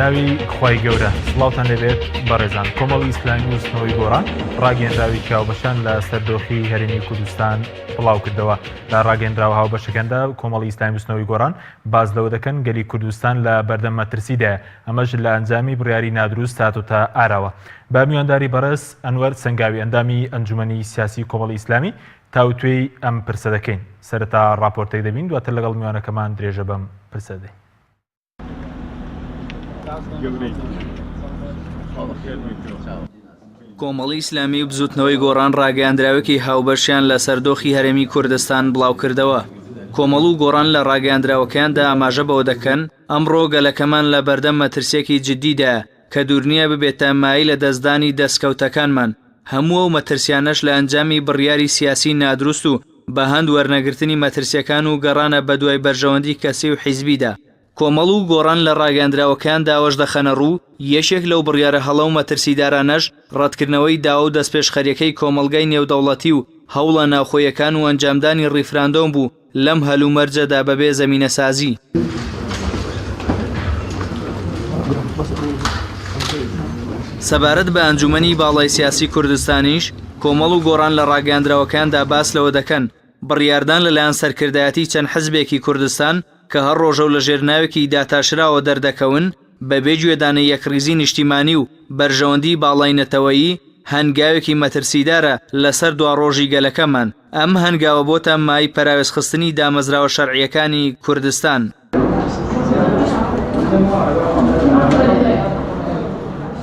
بەناوی خوای گەورە سڵاوتان لەبێت بەڕێزان کۆمەڵی ئیسلامی و سنەوەی گۆڕان ڕاگەیەندراوی هاوبەشان لە سەردۆخی هەرێمی کوردستان بڵاو کردەوە. لە ڕاگەیەندراوە هاوبەشەکاندا کۆمەڵی ئیسلامی و سنەوەی گۆڕان باز لەوە دەکەن گەلی کوردستان لە بەردەم مەترسیدایە، ئەمەش لە ئەنجامی بڕیاری نادروست هاتوتە ئاراوە. بە میوانداری بەڕێز ئەنوەر سەنگاوی ئەندامی ئەنجومەنی سیاسی کۆمەڵی ئیسلامی تاوتوێی ئەم پرسە دەکەین. سەرەتا ڕاپۆرتێک دەبین، دواتر لەگەڵ میوانەکەمان درێژە بەم پرسە دەین. کۆمەڵی ئیسلامی و بزوتنەوەی گۆڕان ڕاگەیاندراوێکی هاوبەشیان لە سەردۆخی هەرێمی کوردستان بڵاو کردەوە. کۆمەڵ و گۆڕان لە ڕاگەیاندراوەکەیاندا ئاماژە بەوە دەکەن ئەمڕۆ گەلەکەمان لە بەردەم مەترسێکی جددیدایە کە دوورنیە ببێتە مای لە دەستدانی دەستکەوتەکانمان. هەموو ئەو مەترسیانەش لە ئەنجامی بڕیاری سیاسی نادروست و بە هەند وەرنەگرتنی مەترسیەکان و گەڕانە بە دوای بەرژەوەندی کەسی و حیزبیدا. کۆمەڵ و گۆڕان لە ڕاگەیاندراوەکەیان داوەش دەخەنە ڕوو یەکێک لەو بڕیارە هەڵە و مەترسیدارانەش ڕەتکردنەوەی داوا و دەستپێشخەریەکەی کۆمەڵگەی نێودەوڵەتی و هەوڵە ناوخۆیەکان و ئەنجامدانی ڕیفراندۆم بوو لەم هەلومەرجەدا بەبێ زەمینەسازی. سەبارەت بە ئەنجومەنی باڵای سیاسی کوردستانیش کۆمەڵ و گۆڕان لە ڕاگەیاندراوەکەیاندا باس لەوە دەکەن بڕیاردان لەلایەن سەرکردایەتی چەند حزبێکی کوردستان کە هەر ڕۆژە و لە ژێرناوێکی داتاشراوە دەردەکەون بەبێ گوێدانەی یەکریزی نیشتیمانی و بەرژەوەندی باڵاینەتەوەیی هەنگاوێکی مەترسیدارە لەسەر دوا ڕۆژی گەلەکەمان. ئەم هەنگاوە بۆتە مای پەراوێزخستنی دامەزراوە شەرعیەکانی کوردستان.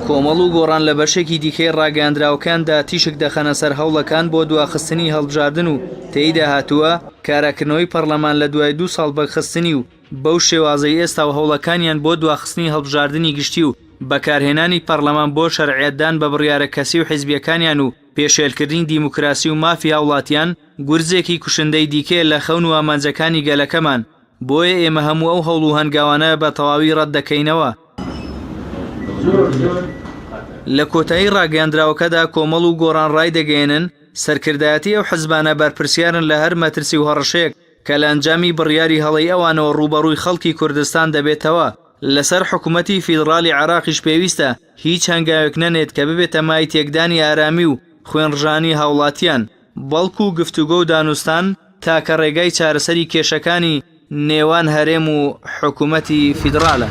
کۆمەڵ و گۆڕان لە بەشێکی دیکەی ڕاگەیاندراوەکاندا تیشک دەخەنە سەر هەوڵەکان بۆ دواخستنی هەڵبژاردن و تێیدا هاتووە کاراکردنەوەی پەرلەمان لە دوای 2 ساڵ بەخستنی و بەو شێوازەی ئێستا و هەوڵەکانیان بۆ دواخستنی هەڵبژاردننی گشتی و بەکارهێنانی پەرلەمان بۆ شەرعیەتدان بە بڕیارە کەسی و حیزبیەکانیان و پێشێلکردنی دیموکراسی و مافی هاوڵاتیان گورجێکی کوشندەی دیکەیە لە خەون و ئامانجەکانی گەلەکەمان. بۆیە ئێمە هەموو ئەو هەوڵ و هەنگاوانە بە تەواوی ڕەت دەکەینەوە. لە کۆتایی ڕاگەیاندراوەکەدا کۆمەڵ و گۆڕان ڕای دەگەێنن سەرکردایەتی ئەو حزبانە بەرپرسیارن لە هەر مەترسی و هەڕەشەیەک کە لە ئەنجامی بڕیاری هەڵەی ئەوانەوە ڕوبەڕووی خەڵکی کوردستان دەبێتەوە. لەسەر حکوومەتی فیدرالی عێراقیش پێویستە هیچ هەنگاوێک نەنێت کە ببێتە مای تێکدانی ئارامی و خوێنڕژانی هاوڵاتیان، بەڵکو و گفتوگۆ و دانوستان تاکە ڕێگای چارەسەری کێشەکانی نێوان هەرێم و حکوومەتی فیدرالە.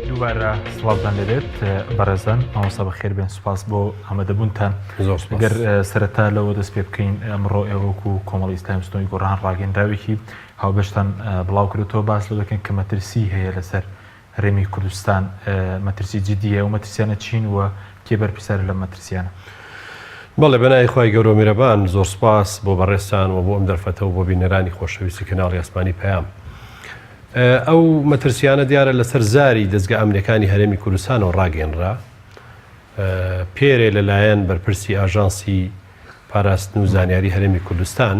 دووبارە سڵاوتان لەبێت بەڕێزان، ئامۆستا بەخێر بێن، سوپاس بۆ ئامادەبوونتان. گەر سەرەتا لەوە دەست پێ بکەین ئەمڕۆ ئێوەکو کۆمەڵی ئیسلامی سنەوەی گۆڕان ڕاگەیەندراوێکی هاوبەشتان بڵاو کردوەوە باس لەوە دەکەن کە مەترسی هەیە لەسەر هەرێمی کوردستان، مەترسی جددیە و مەترسیانە چین وە کێ بەرپرسیارە لەم مەترسیانە؟ بەڵێ بەنای خوای گەورە و میرەبان، زۆر سوپاس بۆ بەڕێستان و بۆ ئەم دەرفەتە و بۆ بینەرانی خۆشەویستی کەناڵی ئەسمانی پەیام. ئەو مەترسیانە دیارە لەسەر زاری دەستگا ئەمنیەکانی هەرێمی کوردستانەوە ڕاگەێنرا. پێرێ لەلایەن بەرپرسی ئاژانسی پاراستن و زانیاری هەرێمی کوردستان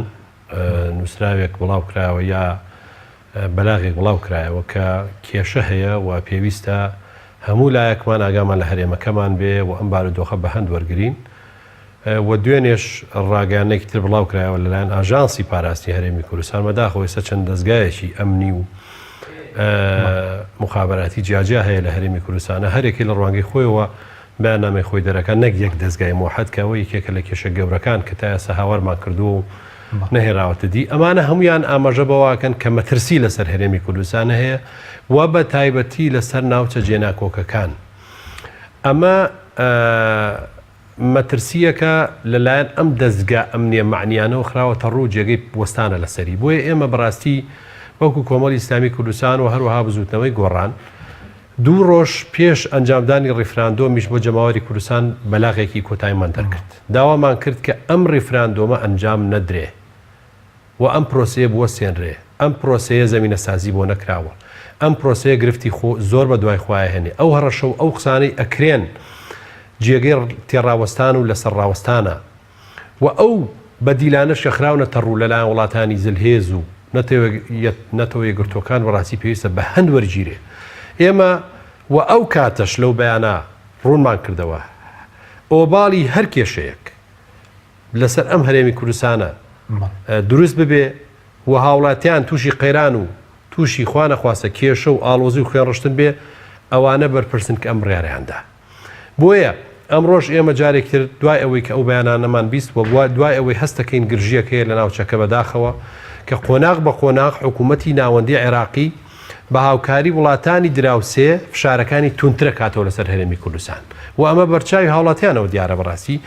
نووسراوێک بڵاو کرایەوە یا بەلاغێک بڵاو کرایەوە کە کێشە هەیە و پێویستە هەموو لایەکمان ئاگامان لە هەرێمەکەمان بێ و ئەم بارودۆخە بە هەند وەرگرین. و دوێنێش ڕاگەیانێکی تر بڵاو کرایەوە لەلایەن ئاژانسی پاراستنی هەرێمی کوردستان مەداخەوە ئێستا چەند دەستگایەکی ئەمنی و مخابراتی جیاجیا هەیە لە هەرێمی کوردستانە، هەرێکی لە ڕوانگەی خۆیەوە بەیاننامەی خۆی دەرەکە، نەک یەک دەستگای مۆحەدکەوە یەکێکە لە کێشە گەورەکان کە تا ئێستا هاوارمان کردووە و نەهێراوەتە دی. ئەمانە هەمویان ئاماژە بەواکەن کە مەترسی لەسەر هەرێمی کوردستانە هەیە و بە تایبەتی لەسەر ناوچە جێناکۆکەکان. ئەمە مەترسیەکە لەلایەن ئەم دەستگا ئەمنیە معنیانەوە خراوەتە ڕوو جێگەی وەستانە لەسەری. بۆیە ئێمە بەڕاستی وەکو کۆمەڵی ئیسلامی کوردستان و هەروەها بزوتنەوەی گۆڕان 2 ڕۆژ پێش ئەنجامدانی ڕیفراندۆمیش بۆ جەماوەری کوردستان بەلاغێکی کۆتاییمان دەرکرد. داوامان کرد کە ئەم ڕیفراندۆمە ئەنجام نەدرێ و ئەم پرۆسەیە بوەستێنرێ، ئەم پرۆسەیە زەمینەسازی بۆ نەکراوە، ئەم پرۆسەیە گرفتی زۆر بە دوای خوایە هێنێ. ئەو هەڕەشە و ئەو قسانەی ئەکرێن جێگەی تێڕاوەستان و لەسەر ڕاوەستانە و ئەو بەدیلانە شەخراونەتە ڕوو لەلایەن وڵاتانی زلهێز و نەتەوە یەکگرتوەکان بەڕاستی پێویستە بە هەند وەرگیرێ. ئێمە و ئەو کاتەش لەو بەیانە ڕوونمان کردەوە ئۆباڵی هەر کێشەیەک لەسەر ئەم هەرێمی کوردستانە دروست ببێ و هاوڵاتیان تووشی قەیران و تووشی خوا نەخواستە کێشە و ئاڵۆزی و خوێنڕشتن بێ ئەوانە بەرپرسن کە ئەم ڕێڕیاندا بۆیە ئەمڕۆژ ئێمە جارێکتر دوای ئەوەی کە ئەو بەیانانەمان بیست و دوای ئەوەی هەستەکەین گرژیەکەیە لە ناوچەکە بەداخەوە کە قۆناغ بە قۆناغ حکوومەتی ناوەندی عێراقی بە هاوکاری وڵاتانی دراوسێ فشارەکانی تونترە کاتەوە لەسەر هەرێمی کوردستان و ئەمە بەرچاوی هاوڵاتیانەوە دیارە بەڕاستی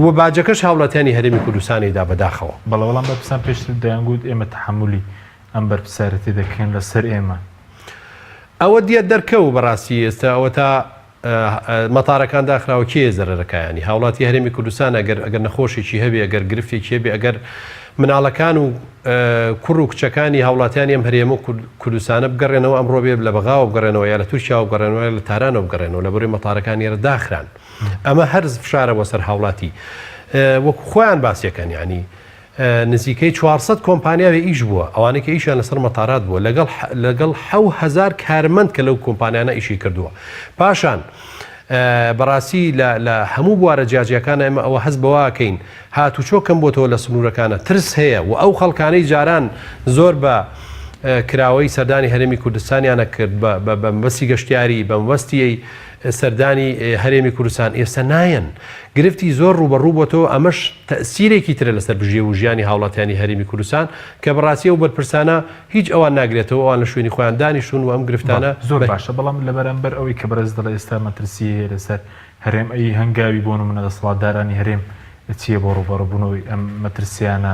و باجەکەش هاوڵاتیانی هەرێمی کوردستانیدا بەداخەوە بەڵام بەپسان پێشتر دەیانگوت ئێمە تەحملی ئەم بەرپرسارەتی دەکەین لەسەر ئێمە ئەوە دیە دەرکەوت بەڕاستی ئێستا ئەوە تا مەتارەکان داخراوە کێ زەرەکایانی هاوڵاتی هەرێمی کوردستان ئەگەر نەخۆشێکی هەبێ ئەگەر گرفتێکی هەبێ ئەگەر مناڵەکان و کوڕ و کچەکانی هاوڵاتیانی ئەم هەرێمە و کوردستانە بگەڕێنەوە ئەمڕۆ بێ لە بەغاوە بگەڕێنەوە یا لە تورکیا و بگەڕێنەوە لە تارانەوە بگەڕێنەوە لە بەروی مەتارەکان ێرە داخران ئەمە هەرز فشارە سەر هاوڵاتی وەکو خۆیان باسیەکەن ینی نزیکەی 400 کۆمپانیاوێ ئیش بووە ئەوانەی کە ئیشیان لەسەر مەتارات بووە لەگەڵ 7,000 کارمەند کە لەو کۆمپانیانە ئیشی کردووە پاشان بەڕاستی لە هەموو بوارە جیاجیەکانە ئێمە ئەوە هەست بەواکەین هاتوچۆ کەم بۆتەوە لە سنوورەکانە ترس هەیە و ئەو خەڵکانەی جاران زۆر بە کراوەی سەردانی هەرێمی کوردستانیانە کرد بە مەبەستی گەشتیاری بە مەبەستی سەردانی هەرێمی کوردستان ئێستا نایەن گرفتی زۆر ڕوبەڕوو بۆتەوە ئەمەش تەسیرێکی ترە لەسەر بژێ و ژیانی هاوڵاتیانی هەرێمی کوردستان کە بەڕاستی و بەرپرسانە هیچ ئەوان ناگرێتەوە ئەوان لە شوێنی خۆیان دانیشتون و ئەم گرفتانە زۆر باشە بەڵام لە بەرامبەر ئەوەی کە بەرز دەڵێ ئێستا مەترسی لەسەر هەرێم ئەی هەنگاوی بۆ منە دەسەڵاتدارانی هەرێم چییە بۆ ڕوبەڕبوونەوەی ئەم مەترسیانە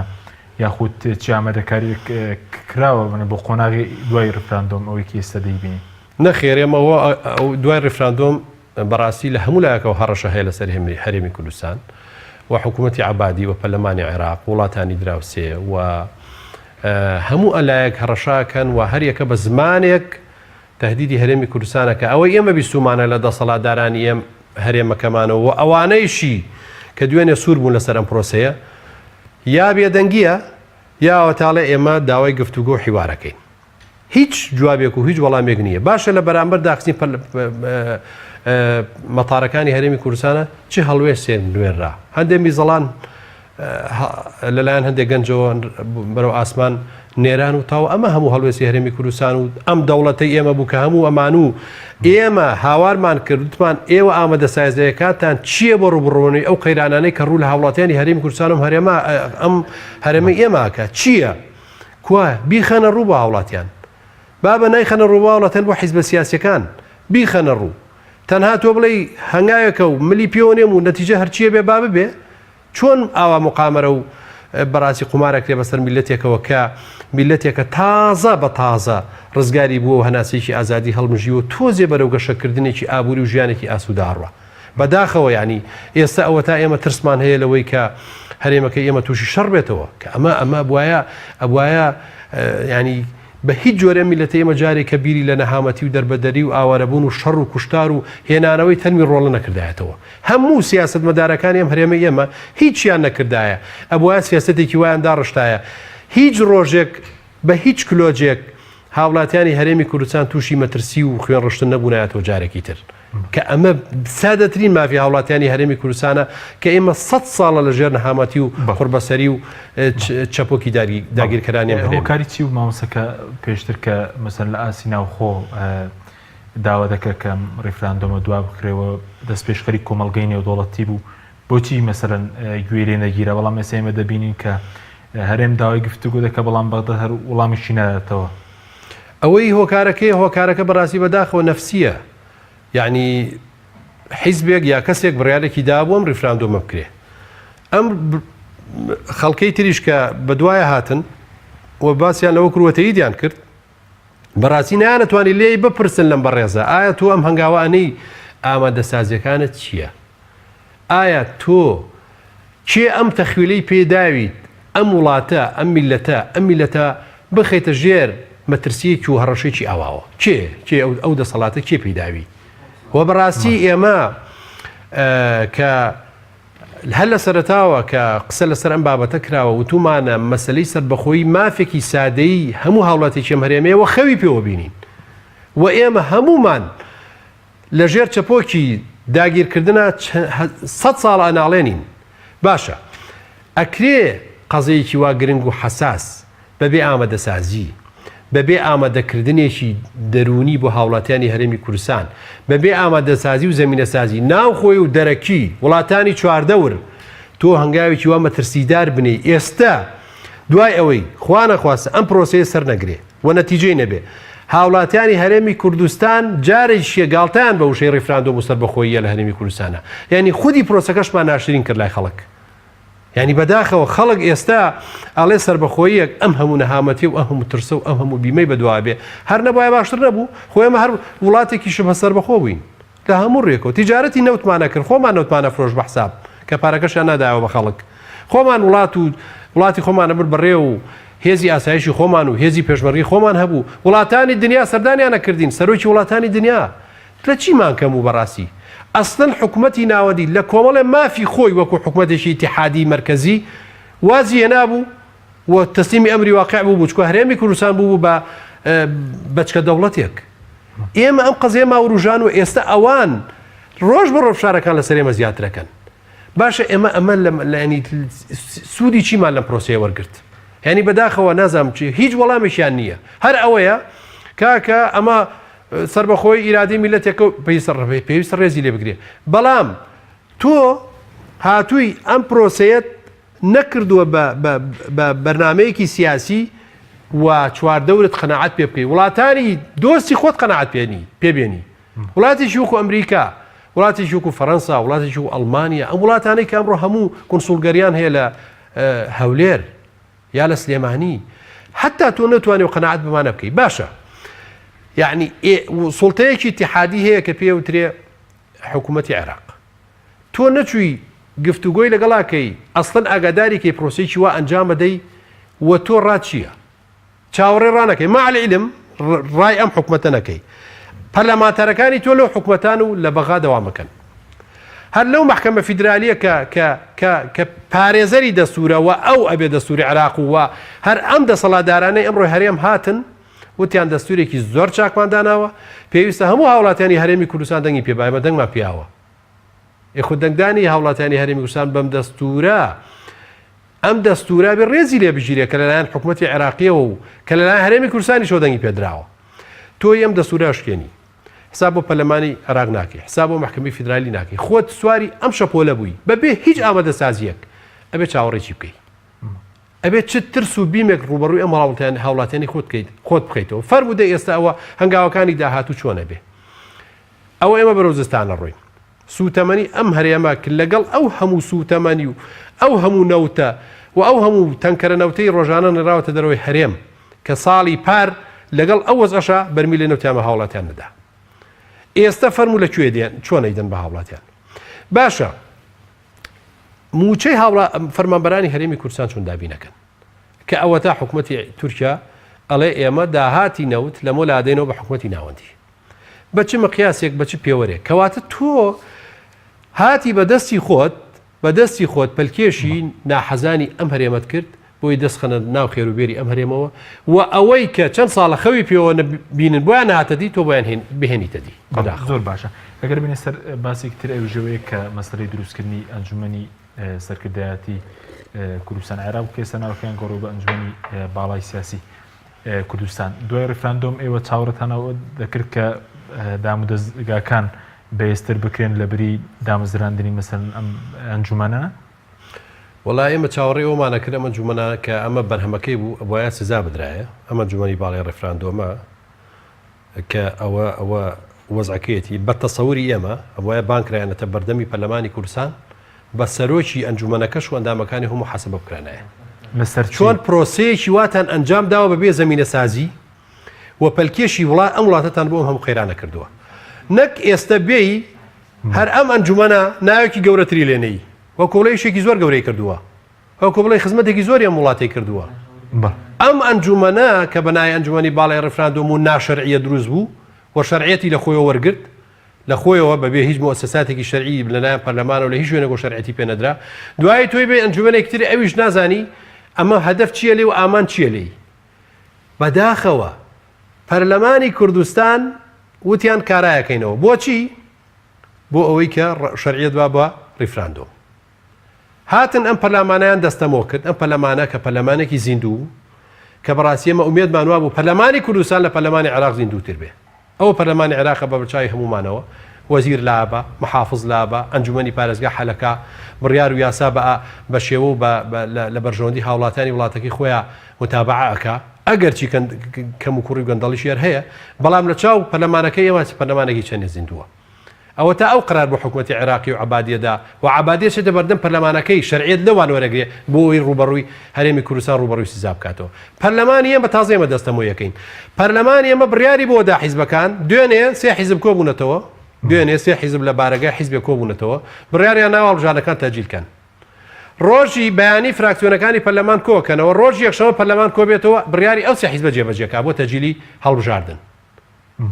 یاخود چی ئامادەکاری کراوە منە بۆ قۆناغی دوای ڕفراندۆم ئەوەی کە ئێستا دەیبینی نەخێرێمەوە دوای ڕفراندۆم بەڕاستی لە هەموو لایەکەوە هەڕەشە هەیە لەسەر هەرێمی کوردستان و حکوومەتی عەبادی و پەرلەمانی عێراق وڵاتانی دراوسێ و هەموو ئەلایەک هەڕەشاکەن و هەریەکە بە زمانێک تهدیدی هەرێمی کوردستانەکە ئەوەی ئێمە بیستمانە لە دەسەڵاتدارانی ئێم هەرێمەکەمانەوە و ئەوانەیشی کە دوێنێ سوور بوون لەسەر ئەم پرۆسەیە یا بێدەنگیە یا ئەوەتاڵێ ئێمە داوای گفتوگۆ حیوارەکەین هیچ جوابێک و هیچ وەڵامێک نییە باشە لە بەرامبەر داخستنی مەتارەکانی هەرێمی کوردستانە چ هەڵوێستێن نوێنرا هەندێک میزەڵان لەلایەن هەندێک گەنجەوە بەرەو ئاسمان نێران و تاو ئەمە هەموو هەڵوێستی هەرێمی کوردستان و ئەم دەوڵەتەی ئێمە بوو کە هەموو ئەمان و ئێمە هاوارمان کردوتمان ئێوە ئامادەسازەکەتان چییە بۆ ڕوبڕۆنی ئەو قەیرانانەی کە ڕوو لە هاوڵاتیانی هەرێمی کوردستان ئەم هەرێمە ئێماکە چییە؟ کوایە بیخەنە ڕوو بە هاوڵاتیان بابە نایخەنە ڕوو وڵاتەن بۆ حیزبە سیاسیەکان بیخەنە ڕوو تەنها تۆ بڵێ هەنگاوێکە و ملی پیۆنێم و نەتیجە هەرچیە بێ با ببێ چۆن ئاوا مقامەرە و بەڕاستی قومارەکرێ بەسەر میلەتێکەوە کە میلەتێکە تازە بە تازە ڕزگاری بووە و هەناسێکی ئازادی هەڵمژیوە تۆزێ بەرەو گەشەکردنێکی ئابووری و ژیانێکی ئاسووداڕوە بەداخەوە ینی ئێستا ئەوە تا ئێمە ترسمان هەیە لەوەی کە هەرێمەکە ئێمە تووشی شەڕ بێتەوە کە ئەمە ئەبوایە ینی بە هیچ جۆرە میلەتە ئێمە جارێک کە بیری لە نەهامەتی و دەربەدەری و ئاوارەبوون و شەڕ و کوشتار و هێنانەوەی تەنمی ڕۆڵە نەکردایەتەوە هەموو سیاست مەدارەکان ئێم هەرێمە ئێمە هیچیان نەکردایە ئەبوایە سیاسەتێکی وایان داڕشتایە هیچ ڕۆژێک بە هیچ کلۆجێک هاوڵاتیانی هەرێمی کوردستان تووشی مەترسی و خوێنڕشتن نەبوونایەتەوە جارێکی تر کە ئەمە سادەترین مافی هاوڵاتیانی هەرێمی کوردستانە کە ئێمە 100 ساڵە لە ژێر نەهامەتی و قوربەسەری و چەپۆکی داگیرکەرانی هۆکاری چی و مامۆسەکە پێشتر کە مەسەن لە ئاسی ناوخۆ داوا دەکە کە ڕیفراندۆمە دوا بکرێەوە دەست پێشخەری کۆمەڵگەی نێودوڵەتی بوو بۆچی مەسەرەن گوێرێ نەگیرە بەڵام ئێمە دەبینین کە هەرێم داوای گفتوگۆ دەکە بەڵام بەغداد هەر وەڵامیشی ناداتەوە ئەوەی هۆکارەکە بەڕاستی بەداخەوە نەفسیە یعنی حیزبێک یا کەسێک بڕیارێکی دابووم ڕیفراندۆمە بکرێ ئەم خەڵکەی تریش کە بە دوایە هاتن و باسییان لەوە کروەتەییدیان کرد بەڕاستی نایانەتوانی لێی بپرسن لەم بەڕێزە ئایا تۆ ئەم هەنگاوانەی ئامادەسازیەکانت چییە؟ ئایا تۆ کێ ئەم تەخویلەی پێداویت ئەم وڵاتە ئەم میلەتە بخەیتە ژێر مەترسیەکی و هەڕەشێکی ئاواوە کێ ئەو دەسەڵاتە کێ پێداوی و بەڕاستی ئێمە کە هەر لە سەرەتاوە کە قسە لەسەر ئەم بابەتە کراوە و تومانە مەسلەی سەربەخۆیی مافێکی سادەیی هەموو هاوڵاتێکی ئەم هەرێمەیەوە خەوی پێوە بینین و ئێمە هەمومان لە ژێر چەپۆکی داگیرکردنە 100 ساڵ ئەناڵێنین باشە ئەکرێ قەزەیەکی وا گرنگ و حەساس بەبێ ئامادەسازی بەبێ ئامادەکردنێکی دەرونی بۆ هاوڵاتیانی هەرێمی کوردستان بەبێ ئامادەسازی و زەمینەسازی ناوخۆی و دەرەکی وڵاتانی چواردەور تۆ هەنگاوێکی وا مەترسیدار بنێ ئێستا دوای ئەوەی خوا نەخواستە ئەم پرۆسەیە سەر نەگرێ و نەتیجەی نەبێ هاوڵاتیانی هەرێمی کوردستان جارێک شێگاڵتیان بە وشەی ڕیفراندۆم و سەربەخۆییە لە هەرێمی کوردستانە یعنی خودی پرۆسەکەشمان ناشرین کرد لای خەڵک یعنی بەداخەوە خەڵک ئێستا ئەڵێ سەربەخۆییەک ئەم هەموو نەهامەتی و ئەم هەموو ترسە و ئەم هەموو بیمەی بەدوا بێ هەر نەبایە باشتر نەبوو خۆیمە هەر وڵاتێکی شبه سەربەخۆ بووین لە هەموو ڕێکەوە تیجارەتی نەوتمانە کرد خۆمان نەوتمانە فرۆش بە حساب کە پارەکەشیان ناداوە بە خەڵک خۆمان وڵاتی خۆمانە بر بەڕێ و هێزی ئاسایشی خۆمان و هێزی پێشمەرگی خۆمان هەبوو وڵاتانی دنیا سەردانیانە کردین سەرۆکی وڵاتانی دنیا لە چیمان کەم و بەڕاستی ئەسڵەن حکوومەتی ناوەندی لە کۆمەڵێ مافی خۆی وەکو حکوومەتێکی ئیتیحادی مرکزی وازیە نابوو و تەسلیمی ئەمری واقع بوو چکە هەرێمی کوردستان بوو بە بەچکە دەوڵەتێک ئێمە ئەم قەزەیە ماوروژان و ئێستا ئەوان ڕۆژ بە ڕۆژ شارەکان لە سەرێمە زیاترەکەن باشە ئەمە لەنی سوودی چیمان لەم پرۆسەیە وەرگرت ینی بەداخەوە نازانم چی هیچ وەڵامێکیان نییە هەر ئەوەیە کاکە ئەمە سەربەخۆی ئیرادی میلەتێکە پێویستە ڕێزی لێ بگرێ بەڵام تۆ هاتووی ئەم پرۆسەیەت نەکردووە بە بەرنمەیەکی سیاسی و چواردەورت قەنەعەت پێ بکەی وڵاتانی دۆستی خۆت قەنەعەت پێبێنی وڵاتێکی وەکو ئەمریکا وڵاتێکی وەکو فەڕەنسا وڵاتێکی وەکو ئەڵمانیا ئەم وڵاتانەی کە ئەمڕۆ هەموو کونسوڵگەریان هەیە لە هەولێر یا لە سلێمانی حتا تۆ نەتوانێ و قەنەعەت بمانە بکەی باشە یعنی سوڵتەیەکی اتحادی هەیە کە پێوترێ حکوومەتی عێراق تۆ نەچووی گفتوگۆی لەگەڵاکەی ئەسڵەن ئاگاداریکەی پرۆسەیەکی وا ئەنجام بدەی و تۆ ڕاچییە چاوەڕێ ڕانەکەی مەعەلعیلم ڕای ئەم حکوومەتە نەکەی پەرلەمانتەرەکانی تۆ لەو حکوومەتان و لە بەغا دەوامەکەن هەر لەو محکەمە فیدرالیە کە پارێزەری دەستورەوە ئەو ئەبێ دەستوری عێراق و هەر ئەم دەسەڵاتدارانەی ئەمڕۆی هەرێم هاتن وتیان دەستورێکی زۆر چاکمانداناوە پێویستە هەموو هاوڵاتیانی هەرێمی کوردستان دەنگی پێبایمە دەنگمان پیاوە یخود دەنگدانی هاوڵاتیانی هەرێمی کوردستان بەم دەستورە ئەم دەستورە بێ ڕێزی لێ بژیرێ کە لەلایەن حکوومەتی عێراقیەوە و کە لەلایەن هەرێمی کوردستانی شۆ دەنگی پێدراوە تۆی ئەم دەستورە شکێنی حساب بۆ پەرلەمانی عێراق ناکەی حساب بۆ محکەمەی فیدرالی ناکەی خۆت سواری ئەم شەپۆلە بووی بەبێ هیچ ئامادەسازیەک ئەبێ چاوەڕێکی بکەیت ئەبێت چ ترس و بیمێک ڕوبەڕووی ئەم هاوڵاتیانی خۆت بکەیتەوە فەرمودە ئێستا ئەوە هەنگاوەکانی داهاتوو چۆنە بێ ئەوە ئێمە بەرەو زستانە ڕۆین سوتەمەنی ئەم هەرێمە کرد لەگەڵ ئەو هەموو سوتەمەنی و ئەو هەموو نەوتە و ئەو هەموو تەنکەرە نەوتەی ڕۆژانە نراوەتە دەرەوەی هەرێم کە ساڵی پار لەگەڵ ئەو وەزعەشە بەرمی لە نەوتیانمە هاوڵاتیان نەدا ئێستا فەرموو لەکوێ دێن چۆن ئەیدەن بە هاوڵاتیان باشە موچەی فەرمانبەرانی هەرێمی کوردستان چۆن دابینەکەن کە ئەوە تا حکوومەتی تورکیا ئەڵێ ئێمە داهاتی نەوت لە مۆلادێنەوە بە حکوومەتی ناوەندی بە چ مقیاسێک بە چ پێوەرێک کەواتە تۆ هاتی بەدەستی خۆت پەلکێشی ناحەزانی ئەم هەرێمەت کرد بۆی دەستخەنە ناو خێروبێری ئەم هەرێمەوە و ئەوەی کە چەند ساڵە خەوی پێوە بینن بۆیان نهاتەدی تۆ بۆیان بهێنیتەدی زۆر باشە ئەگەر بینێ سەر باسێک تر ئەوژەوەیە کە مەسەلەی دروستکردنی ئەنجومەنی سەرکردایەتی کوردستان عێراق و کێسە ناوەکەیان گۆڕۆ بە ئەنجومەنی باڵای سیاسی کوردستان دوای ڕێفراندۆم ئێوە چاوەڕەتانەوە دەکرد کە دامودەستگاکان بەێستر بکرێن لە بری دامەزراندنی مەسەن ئەم ئەنجومەنە وڵای ئێمە چاوەڕێ ئەومانە کرد ئەمە جومەنە کە ئەمە بەرهەمەکەی بوو بۆیە سزا بدرایە ئەمە جومەنی باڵی ڕێفراندۆمە کە ئەوە وەزعەکەیەتی بە تەسەوری ئێمە ئەوەیە بانکرایەنەتە بەردەمی پەرلەمانی کوردستان بە سەرۆکی ئەنجومەنەکەش و ئەندامەکانی هەموو حەسەبە بکرانایە لەسەر چۆن پرۆسەیەکی واتان ئەنجام داوە بەبێ زەمینە سازی و پەلکێشی ئەم وڵاتەتان بۆ هەموو قەیرانە کردووە نەک ئێستا بێی هەر ئەم ئەنجومەنە ناوێکی گەورەتری لێنەی وە کۆڵەیەشێکی زۆر گەورەی کردووە ئەو کۆبڵی خزمەتێکی زۆری ئەم وڵاتی کردووە ئەم ئەنجومەنە کە بەنای ئەنجومەنی باڵای ڕێفراندۆم و ناشەرعیە دروست بوو و شەرعیەتی لە خۆیەوە وەرگرت لە خۆیەوە بەبێ هیچ مؤسساتێکی شەرعی لەلایەن پەرلەمانەوە لە هیچ شوێنێک شەرعیەتی پێ نەدرا دوای تۆی بێ ئەنجومەنێک تر ئەویش نازانی ئەمە هەدەف چییە لێ و ئامان چییە لێی بەداخەوە پەرلەمانی کوردستان وتیان کارایەکەینەوە بۆچی بۆ ئەوەی کە شەرعیە دوا بە ریفراندۆم هاتن ئەم پەرلەمانیان دەستەمۆ کرد ئەم پەرلەمانە کە پەرلەمانێکی زیندوو کە بەڕاستی ئێمە ئومێدمان وا بوو پەرلەمانی کوردستان لە پەرلەمانی عێراق زیندووتر بێ ئەوە پەرلەمانی عێراق بە بەرچاوی هەمومانەوە وەزیر لابە محافظ لابە ئەنجومەنی پارێزگا حەلەکە بڕیار و یاسا بە شێوە و لە بەرژەوەندی هاوڵاتانی وڵاتەکەی خۆیان متابعە ئەکا ئەگەرچی کەم و کوڕی گەندەڵیشێر هەیە بەڵام لە چاو پەرلەمانەکەی ئێمە پەرلەمانێکی چەندێ زیندووە ئەوە تا ئەو قرار بۆ حکوومەتی عێراقی و عەبادیەدا و عەبادیە دەبەردەم پەرلەمانەکەی شەرعیەت لەوان وەرەگرێ بۆ ئەوەی ڕوبەڕووی هەرێمی کوردستان ڕوبەڕووی سزا بکاتەوە پەرلەمانی ئێمە تازە ئێمە دەستەمۆ یەکەین پەرلەمانی ئێمە بڕیاری بۆ دا حیزبەکان دوێنێ سێ حیزب کۆبوونەتەوە دوێنێ سێ حیزب لە بارەگای حیزبێ کۆبوونەتەوە بڕیاریان ناوە هەڵبژاردنەکان تەجیلکەن ڕۆژی بەیانی فراکسیۆنەکانی پەرلەمان کۆکەنەوە ڕۆژی یەکشەمە پەرلەمان کۆبێتەوە بڕیاری ئەو سێ حیزبە جێبەجێکا بۆ تەجیلی هەڵبژاردن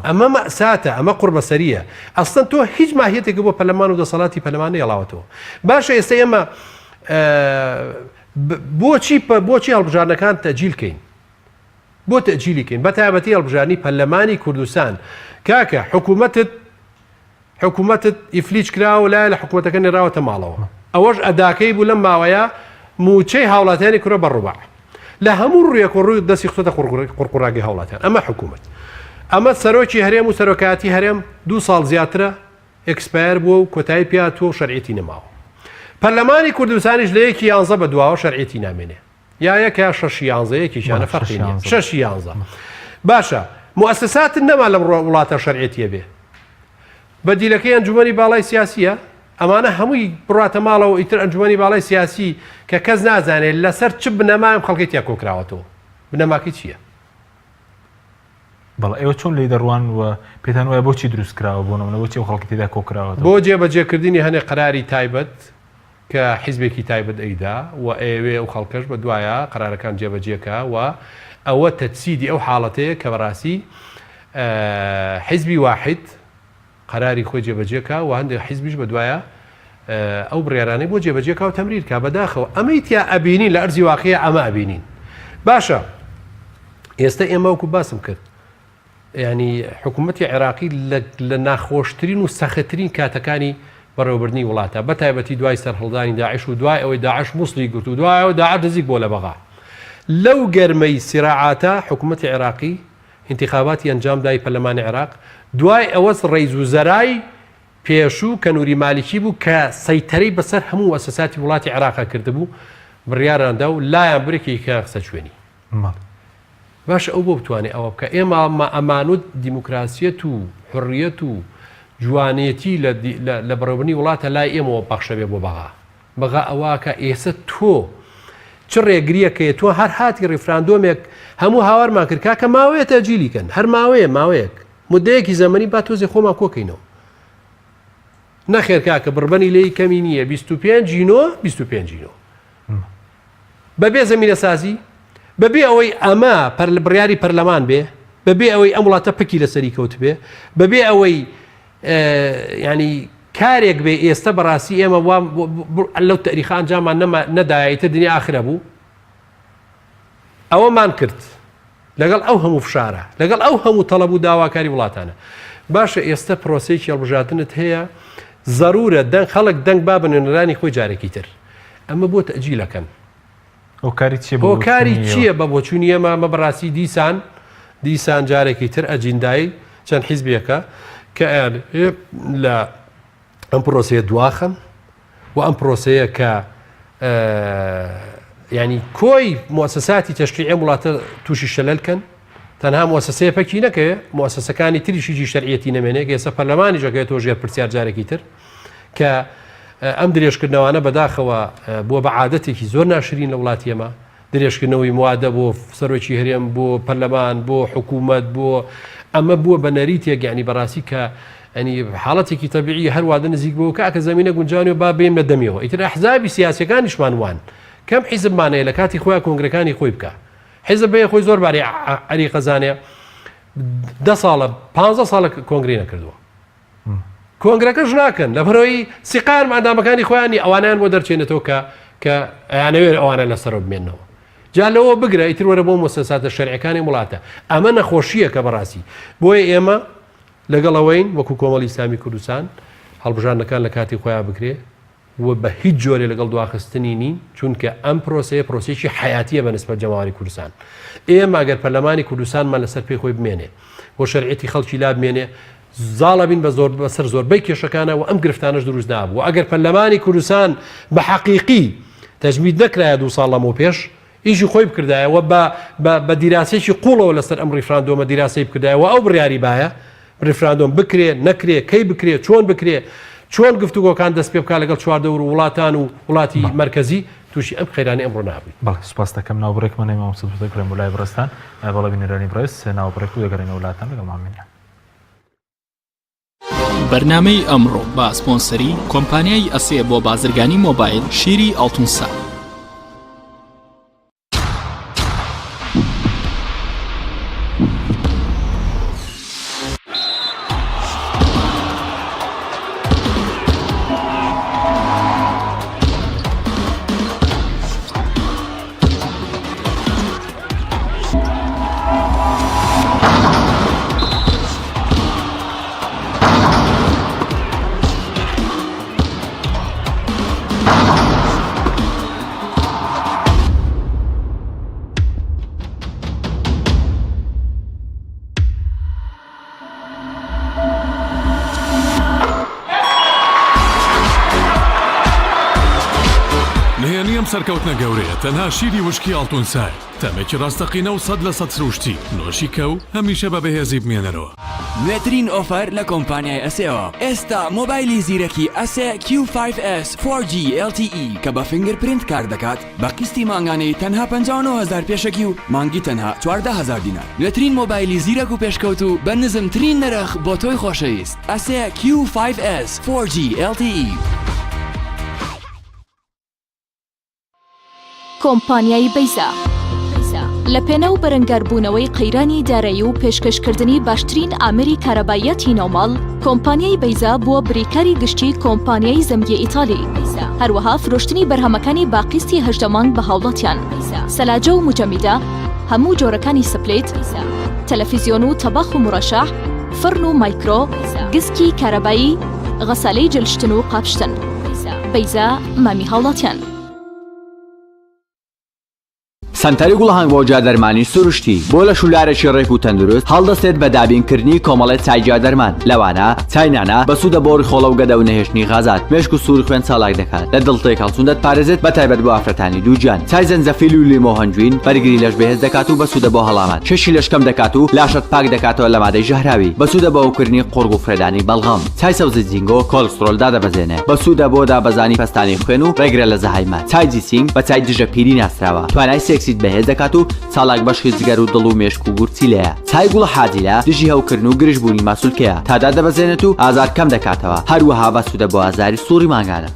ئەمە مەساتە ئەمە قوربەسەریە ئەستن تۆ هیچ ماهیەتێکی بۆ پەرلەمان و دەسەڵاتی پەرلەمان نەڵاوەتەوە باشە ئێستا ئێمە بۆچی هەڵبژاردنەکان تەجیلکەین بۆ تەجیلیکەین بە تایبەتی هەڵبژاردنی پەرلەمانی کوردستان کاکە حکوومەتت ئیفلیچ کراوە لای لە حکوومەتەکە نێراوەتە ماڵەوە ئەوەش ئەداکەی بوو لەم ماوەیە موچەی هاوڵاتیانی کوڕە بەڕووباع لە هەموو ڕوویەک و ڕووی دەستی خۆتە قورقوڕاگی هاوڵاتیان ئەمە حکوومەت ئەمە سەرۆکی هەرێم و سەرۆکاتی هەرێم 2 ساڵ زیاترە ئەکسپایر بووە و کۆتایی پیاتوە و شەرعیەتی نەماوە پەرلەمانی کوردستانیش لە 1/11 بە دواوە شەرعیەتی نامێنێ یا یەکە 6/11 یەکیشانە فەرقی نییە 6/11 باشە موسساتن نەما لەم وڵاتە شەرعیەتیە بێ بەدیلەکەی ئەنجومەنی باڵای سیاسیە ئەمانە هەمووی بڕاتە ماڵەوە ئیتر ئەنجومەنی باڵای سیاسی کە کەس نازانێت لەسەر چ بنەمایم خەڵکێتیا کۆکراوەتەوە بنەماکەی چییە بەڵ ئێوە چۆن لی دەڕوان و پێتان وایە بۆچی دروست کراوە بۆنەوە بۆچی ئەو خەڵکی تێدا کۆکراوەتەوە بۆ جێبەجێکردنی هەنێ قەراری تایبەت کە حیزبێکی تایبەت ئەیدا و ئێوێ ئەو خەڵکەش بە دوایە قەرارەکان جێبەجێکە و ئەوە تەجسیدی ئەو حاڵەتەیە کە بەڕاستی حیزبی واحد قەراری خۆی جێبەجێکە و هەندێک حیزبیش بە دوایە ئەو بڕیارانەی بۆ جێبەجێکە و تەمریرکە بەداخەوە ئەمەی تیا ئەبینین لە ئەرزی واقعە ئەمە ئەبینین باشە ئێستا ئێمە وەکو باسم کرد ینی حکوومەتی عێراقی لە ناخۆشترین و سەختترین کاتەکانی بەڕێوەبردنی وڵاتە بە تایبەتی دوای سەرهەڵدانی داعش و دوای ئەوەی داعش مووسڵی گرت و دوایەوە داعش دەزیک بۆ لە بەغا لەو گەرمەی سیراعاتە حکوومەتی عێراقی انتخاباتی ئەنجام دای پەرلەمانی عێراق دوای ئەوەس ڕێیز و زەرای پێشوو کە نووری مالیکی بوو کە سەیتەرەی بەسەر هەموو ئەساساتی وڵاتی عێراقا کردبوو بڕیاراندا و لایەن برێکی کە قسە چوێنی باش ئەو بۆ بتوانێت ئەوە بکە ئێمە ئەمانوت دیموکراسیەت و حڕیەت و جوانێتی لە بەڕێوەبردنی وڵاتە لای ئێمەوە پەخشە بێ بۆ بەغا ئەوواکە ئێستا تۆ چ ڕێگریەکەیە تۆ هەر هاتی ڕیفراندۆمێک هەموو هاوارمان کرد کاکە ماوەیە تەجیلیکەن هەر ماوەیەک مدەیەکی زەمەنی با تۆزێ خۆمان کۆکەینەوە نەخێر کاکە بڕبەنی لێی کەمی نییە 25 بەبێ زەمینە سازی بەبێ ئەوەی ئەمە بڕیاری پەرلەمان بێ بەبێ ئەوەی ئەم وڵاتە پکی لەسەری کەوت بێ بەبێ ئەوەی ینی کارێک بێ ئێستا بەڕاستی ئێمە لەو تەریخان جامان نەدایەتە دنیا ئاخرە بوو ئەوەمان کرد لەگەڵ ئەو هەموو فشارە لەگەڵ ئەو هەموو تەڵەب و داواکاری وڵاتانە باشە ئێستا پرۆسەیەکی هەڵبژاردنت هەیە ضرورە خەڵک دەنگ با بنێنەرانی خۆی جارێکی تر ئەمە بۆ تەجیلەکەن ئەو کاری چییە بە بۆچوونی ئێمە مە بەڕاستی دیسان جارێکی تر ئەجیندایی چەند حیزبێکە کە لە ئەم پرۆسەیە دواخەن و ئەم پرۆسەیە کە ینی کۆی مؤسساتی تەشریعی وڵاتە تووشی شەلەلکەن تەنها مؤسسەیە پەکی نەکەوێ مؤسسەکانی تریشیجی شەرعیەتی نەمێنێک ئێستا پەرلەمانی ژەکەوێتەوە ژێر پرسیار جارێکی تر کە ئەم درێژکردنەوەانە بەداخەوە بۆ بە عادەتێکی زۆر ناشرین لە وڵاتی ئێمە درێژکردنەوەی موادە بۆ سەرۆکی هەرێم بۆ پەرلەمان بۆ حکوومەت بۆ ئەمە بووە بە نەریتێک یعنی بەڕاستی کە ئەنی حاڵەتێکی تەبیعی هەروادە نزیک بۆ کاکە زەمینە گونجاوی با بێم لە دەمیەوە ئیتر ئەحزابی سیاسەکانیشمان وان کەم حیزبمانەیە لە کاتی خۆیان کۆنگرەکانی خۆی بکە حیزب بێ خۆی زۆر باری عەلی قەزانێ 10 ساڵە 15 ساڵە کۆنگری نەکردووە کۆنگرەکەش ناکەن لەبەرەوەی سیقار مادامەکانی خۆیانی ئەوانیان بۆ دەرچێنێتەوە کە ئەیانەوێت ئەوانە لەسەرەوە بمێنەوە جا لەوە بگرە ئیتر وەرە بۆ مؤسساتە شەرعیەکانی وڵاتە ئەمە نەخۆشیە کە بەڕاستی بۆیە ئێمە لەگەڵەوەین وەکو کۆمەڵی ئیسلامی کوردستان هەڵبژاردنەکان لە کاتی خۆیان بکرێ و بە هیچ جۆرێ لەگەڵ دواخستنی نین چونکە ئەم پرۆسەیەکی حیاتیە بە نسبەت جەماوەری کوردستان. ئێمە ئەگەر پەرلەمانی کوردستانمان لەسەر پێی خۆی بمێنێ بۆ شەرعیەتی خەڵکی لا بمێنێ زاڵە بین بەسەر زۆربەی کێشەکانە و ئەم گرفتانەش دروست نابوو و ئەگەر پەرلەمانی کوردستان بە حەقیقی تەجمید نەکرایە 2 ساڵ لەمەوە پێش ئیشی خۆی بکردایەوە بە دیراسێکی قوڵەوە لەسەر ئەم ڕیفراندۆمە دیراسی بکردایەوە ئەو بڕیاری باە ڕیفراندۆم بکرێ نەکرێ کەی بکرێ چۆن بکرێ چۆن گفتوگۆکان دەست پێ بکات لەگەڵ چواردەور وڵاتان و وڵاتی مرکزی تووشی ئەم خێرانی ئەمڕۆ نابووین. بەڵێ سوپاس دەکەم ناوبڕێکمانەی مامۆستا دەکرێن وڵای بەڕێستان بەڵێ بینەرانی بڕێز ناوبڕێک و دەگەڕێنە وڵاتان لەگەڵ مامێنە. بەرنامەی ئەمڕۆ بە سپۆنسەری کۆمپانیای ئەسێ بۆ بازرگانی مۆبایل شیری ئەڵتونسا. سەرکەوتنە گەورەیە تەنها شیری وشکی ئەڵتونسای تەمێکی ڕاستەقینە و 100% سروشتی نۆشی کەو هەمیشە بە بەهێزی بمێنەرەوە. نوێترین ئۆفەر لە کۆمپانیای ئەسێەوە ئێستا مۆبایلی زیرەکی ئەسێ Q5S 4G LTE کە بە فینگرپرینت کار دەکات بە قستی مانگانەی تەنها 59,000 پێشەکی و مانگی تەنها 14,000 دینار. نوێترین مۆبایلی زیرەک و پێشکەوت و بە نزمترین نرخ بۆ تۆی خۆشەویست ئەسێ Q5S 4G LTE. کۆمپانیای بەیزا لە پێنە و بەرەنگاربوونەوەی قەیرانی دارایی و پێشکەشکردنی باشترین ئامێری کارەبایەتی ناوماڵ کۆمپانیای بەیزا بووە بریکاری گشتی کۆمپانیای زەمگی ئیتالی هەروەها فرۆشتنی بەرهەمەکانی باقیستی 8 مانگ بە هاوڵاتیان سەلاجە و مجەمیدە هەموو جۆرەکانی سپلێت تەلەڤیزیۆن و تەباخ و مڕەشەح فرن و مایکرۆ گسکی کارەبایی غەسالەی جلشتن و قاپشتن بەیزا مامی هاوڵاتیان. سنتەری گوڵهنگ بۆ جادەرمانی سروشتی بۆ لە شولارێکی ڕێک و تەندروست هەڵدەستێت بە دابینکردنی کۆمەڵێت چای جادەرمان لەوانە چاینانە بەسوودە بۆ ڕیخۆڵە و گەدە و نەهێشتنی غازات مێشک و سووری خوێن چالاک دەکات لە دڵتێک هەڵچوون دەتپارێزێت بە تایبەت بۆ ئافرەتانی دووجان چای زەنجەفیل و لیمۆ هەنجوین بەرگری لەش بەهێز دەکات و بەسوودە بۆ هەڵامان شەشی لەشکەم دەکات و لاشت پاک دەکاتەوە لە مادەی ژەهراوی بەسوودە بە ئەوکردنی قورگ و فرێدانی بەڵغەم چای سەوزی جینگۆ کۆلسترۆل دادەبەزێنێ بەسوودە بۆ دابەزانی پەستانی خوێن و ڕێگرە لە زەهایمان چای جیسینگ بە چای دژە پیری ناسراوە توانای سێکسیت بەهێز دەکات و چالاک بەشی جگەر و دڵ و مێشک و گورچی لەیە چای گوڵە حاجیلە دژی هەوکردن و گرژبوونی ماسوولکەیە تادا دەبەزێنێت و ئازار کەم دەکاتەوە هەروەها بەسوودە بۆ ئازاری سووری ماگانە.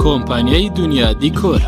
کۆمپانیای دنیا دیکۆر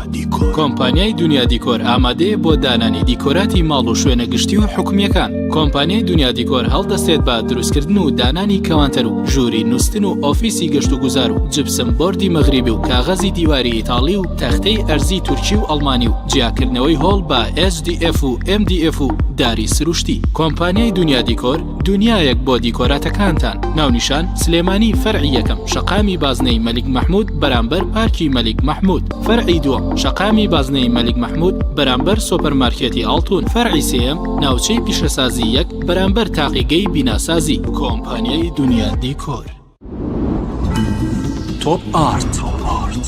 کۆمپانیای دنیا دیکۆر ئامادەیە بۆ دانانی دیکۆراتی ماڵ و شوێنە گشتی و حکومیەکان. کۆمپانیای دنیا دیکۆر هەڵدەستێت بە دروستکردن و دانانی کەوانتەر و ژووری نووسن و ئۆفیسی گەشت و گوزار و جبسم بۆردی مەغریبی و کاغەزی دیواری ئیتاڵی و تەختەی ئەرزی تورکی و ئەڵمانی و جیاکردنەوەی هۆڵ بە SDF و MDF و داری سروشتی. کۆمپانیای دنیا دیکۆر دنیایەک بۆ دیکۆراتەکانتان. ناونیشان سلێمانی فەرعی یەکەم شەقامی بازنەی مەلیک مەحموود بەرامبەر پارکی مەلیک مەحموود. فەرعی دووەم شەقامی بازنەی مەلیک مەحموود بەرامبەر سۆپەرمارکێتی ئاڵتون. فەرعی سێیەم ناوچەی پیشەسازی یەک بەرامبەر تاقیگەی بیناسازی. کۆمپانیای دنیا دیکۆر. تۆپ ئارت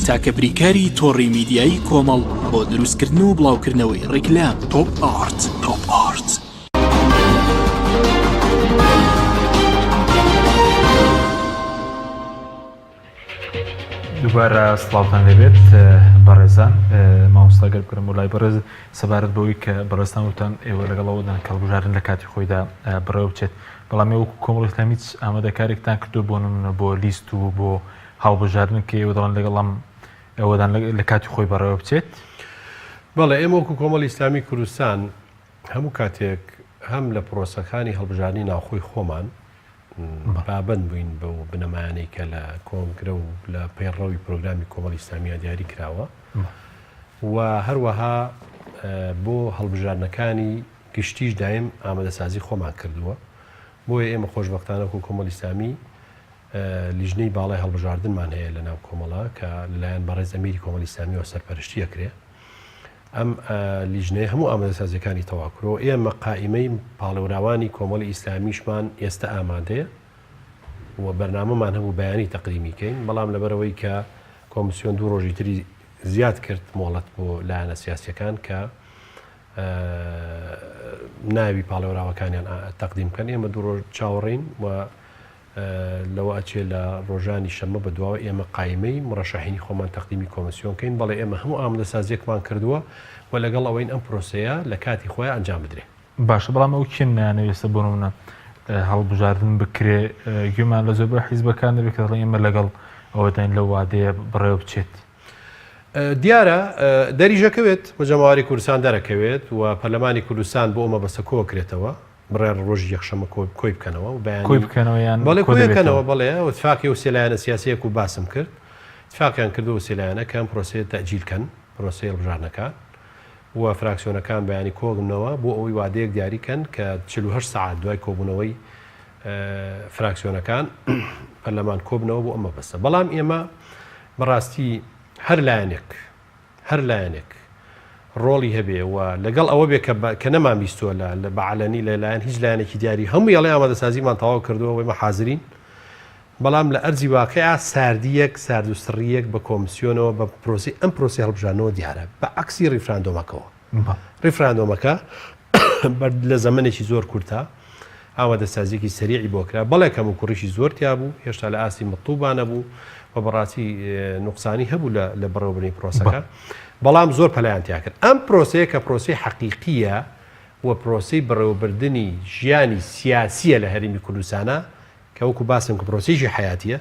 تاکە بریکاری تۆڕی میدیایی کۆمەڵ بۆ دروستکردن و بڵاوکردنەوەی ڕیکلام. تۆپ ئارت. دووبارە سڵاوتان لەبێت بەڕێزان مامۆستا گەربکەم وڵای بەڕێز سەبارەت بەوەی کە بەڕێستان وتان ئێوە لەگەڵەوەدان کەڵبژاردن لە کاتی خۆیدا بڕێوە بچێت بەڵام ئێوە کۆمەڵی ئیسلامی ئامادەکارێکتان کردو بۆ بۆ لیست و بۆ هەڵبژاردن کە ئێوە دەڵێن لەگەڵام ئێوەدان لە کاتی خۆی بەڕێوە بچێت. بەڵێ ئێمە وەکو کۆمەڵی ئیسلامی کوردستان هەموو کاتێک هەم لە پرۆسەکانی هەڵبژاردنی ناوخۆی خۆمان بابند بووین بە بنەمایانەی کە لە کۆنگرە و لە پەیڕەوی پرۆگرامی کۆمەڵی ئیسلامیە دیاری کراوە و هەروەها بۆ هەڵبژاردنەکانی گشتیش دایم ئامادەسازی خۆمان کردووە بۆیە ئێمە خۆشبەختانە و کۆمەڵی ئیسلامی لیژنەی باڵای هەڵبژاردنمان هەیە لە ناو کۆمەڵە کە لەلایەن بەڕێز ئەمیری کۆمەڵی ئیسلامیەوە سەرپەرشتی ئەکرێ ئەم لیژنەیە هەموو ئامادەسازیەکانی تەواکرۆ ئێمە قائیمەی پاڵەوراوانی کۆمەڵی ئیسلامیشمان ئێستا ئامادەیە و بەرنامەمان هەموو بەیانی تەقدیمیکەین بەڵام لەبەرەوەی کە کۆمیسیۆن دوو ڕۆژی تری زیاد کرد مۆڵەت بۆ لایەنە سیاسیەکان کە ناوی پاڵەوراوەکانیان تەقدیم بکەن ئێمە دوو ڕۆژ چاوەڕین و لەوە ئەچێ لە ڕۆژانی شەمە بەدواوە ئێمە قایمەی مڕەشەحینی خۆمان تەقدیمی کۆمیسیۆنکەین بەڵێ ئێمە هەموو ئامادەسازیەکمان کردووە و لەگەڵ ئەوەین ئەم پرۆسەیە لە کاتی خۆیان ئەنجام بدرێ باشە بەڵام ئەو کێن نانەوێستە بۆ نمونە هەڵبژاردن بکرێ گوێمان لە زۆربەی حیزبەکان دەبێت کە دەڵێن ئێمە لەگەڵ ئەوەداین لەو وادەیە بڕێوە بچێت دیارە دەریژەکەوێت بە جەماواری کوردستان دەرەکەوێت و پەرلەمانی کوردستان بۆ ئەمە بەسە کۆکرێتەوە بڕێ ڕۆژی یەکشەمە کۆی بکەنەوە و کۆی بکەنەوەیان بەڵێ کۆیەکەنەوە بەڵێ وتفاقی و سێلایەنە سیاسەیەک و باسم کرد اتفاقیان کردو و سێلایەنە کەم پرۆسێ تەجیلکەن پرۆسەی هەڵبژاردنەکان و فراکسیۆنەکان بەیانی کۆبنەوە بۆ ئەوەی وادەیەک دیاریکەن کە 48 ساعت دوای کۆبوونەوەی فراکسیۆنەکان پەرلەمان کۆبنەوە بۆ ئەمە بەسە بەڵام ئێمە بەڕاستی هەر لایەنێک ڕۆڵی هەبێ و لەگەڵ ئەوە بێ کە نەمان بیستووە لە بەعلەنی لەلایەن هیچ لایەنێکی دیاری هەموو یاڵی ئامادەسازیمان تەواو کردووە وەی مە حازرین بەڵام لە ئەرزی واقعیا ساردیەک ساردوستڕیەک بە کۆمیسیۆنەوە بە پرۆسی ئەم پرۆسی هەڵبژاردنەوە دیارە بە عەکسی ڕیفراندۆمەکەەوە ڕیفراندۆمەکە لە زەمانێکی زۆر کورتە ئامادەسازیێکی سەریعی بۆکرا بەڵێ کەم و کوڕیشی زۆر تیا بوو هێشتا لە ئاستی مەطوبانە بوو و بەڕاستی نوقسانی هەبوو لە بەڕێوەبردنی پرۆسەکە بەڵام زۆر پەلایان تیا کرد ئەم پرۆسەیە کە پرۆسی حەقیقیە و پرۆسی بەڕێوەبردنی ژیانی سیاسیە لە هەرێمی کوردستانە کە وەکو باسم کە پرۆسیژی حیاتیە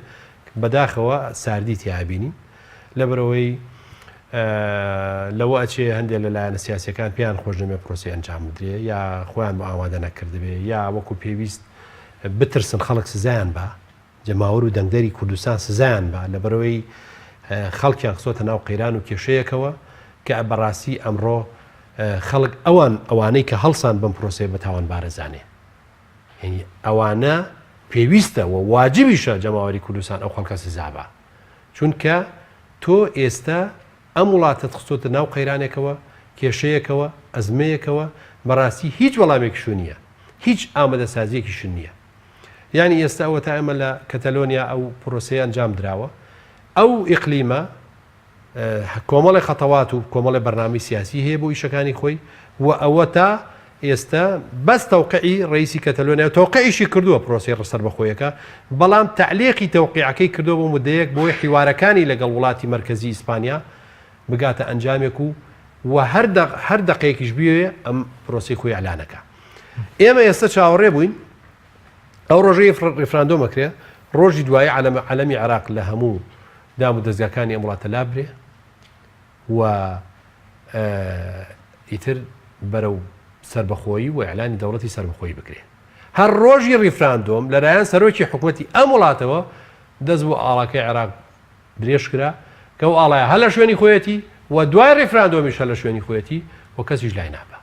بەداخەوە ساردی تیابینی لەبەرەوەی لەوە ئەچێ هەندێک لەلایەنە سیاسەکان پێیان خۆش دەمێ پرۆسی ئەنجام بدرێ یا خۆیان بە ئامادە نەکردبێ یا وەکو پێویست بترسن خەڵک سزایان بە جەماوەر و دەنگدەری کوردستان سزایان بە لەبەرەوەی خەڵکیان خسۆتە ناو قەیران و کێشەیەکەوە کە بەڕاستی ئەمڕۆ خەڵک ئەوانەی کە هەڵسان بم پرۆسێ بە تاوان بارەزانێ یعنی ئەوانە پێویستە و واجبیشە جەماوەری کوردستان ئەو خەڵکە سزا بە چونکە تۆ ئێستا ئەم وڵاتت خستۆتە ناو قەیرانێکەوە کێشەیەکەوە ئەزمەیەکەوە بەڕاستی هیچ وەڵامێکیشو نییە هیچ ئامادەسازیەکیشو نییە یعنی ئێستا ئەوە تا ئەمە لە کەتەلۆنیا ئەو پرۆسەیە ئەنجام دراوە ئەو ئیقلیمە کۆمەڵی خەتەوات و کۆمەڵی بەرنامی سیاسی هەیە بۆ ئیشەکانی خۆی و ئەوە تا ئێستا بەس تەوقعی ڕئیسی کەتەلۆنیا تەوقعیشی کردووە پرۆسی ڕسەر بەخۆیەکە بەڵام تعلیقی تەوقیعەکەی کردووە بۆ مدەیەک بۆی حیوارەکانی لەگەڵ وڵاتی مرکزی ئیسپانیا بگاتە ئەنجامێک و هەر دەقەیەکیش بوێ ئەم پرۆسی خۆی ئەلانەکە ئێمە ئێستا چاوەڕێ بووین ئەو ڕۆژەی ڕیفراندۆمەکرێ ڕۆژی دوای عەلەمی عێراق لە هەموو دام و دەستگاکانی ئەم وڵاتە لابرێ و ئیتر بەرەو سربەخۆیی و ئیعلانی دەوڵەتی سربەخۆیی بکرێ هەر ڕۆژی ڕیفراندۆم لەلایەن سەرۆکی حکوومەتی ئەم وڵاتەوە دەست بۆ ئاڵاکەی عێراق درێژ کرا کە ئەو ئاڵایە هەر لە شوێنی خۆیەتی و دوای ڕیفراندۆمیش هەر لە شوێنی خۆیەتی و کەسیش لای نابە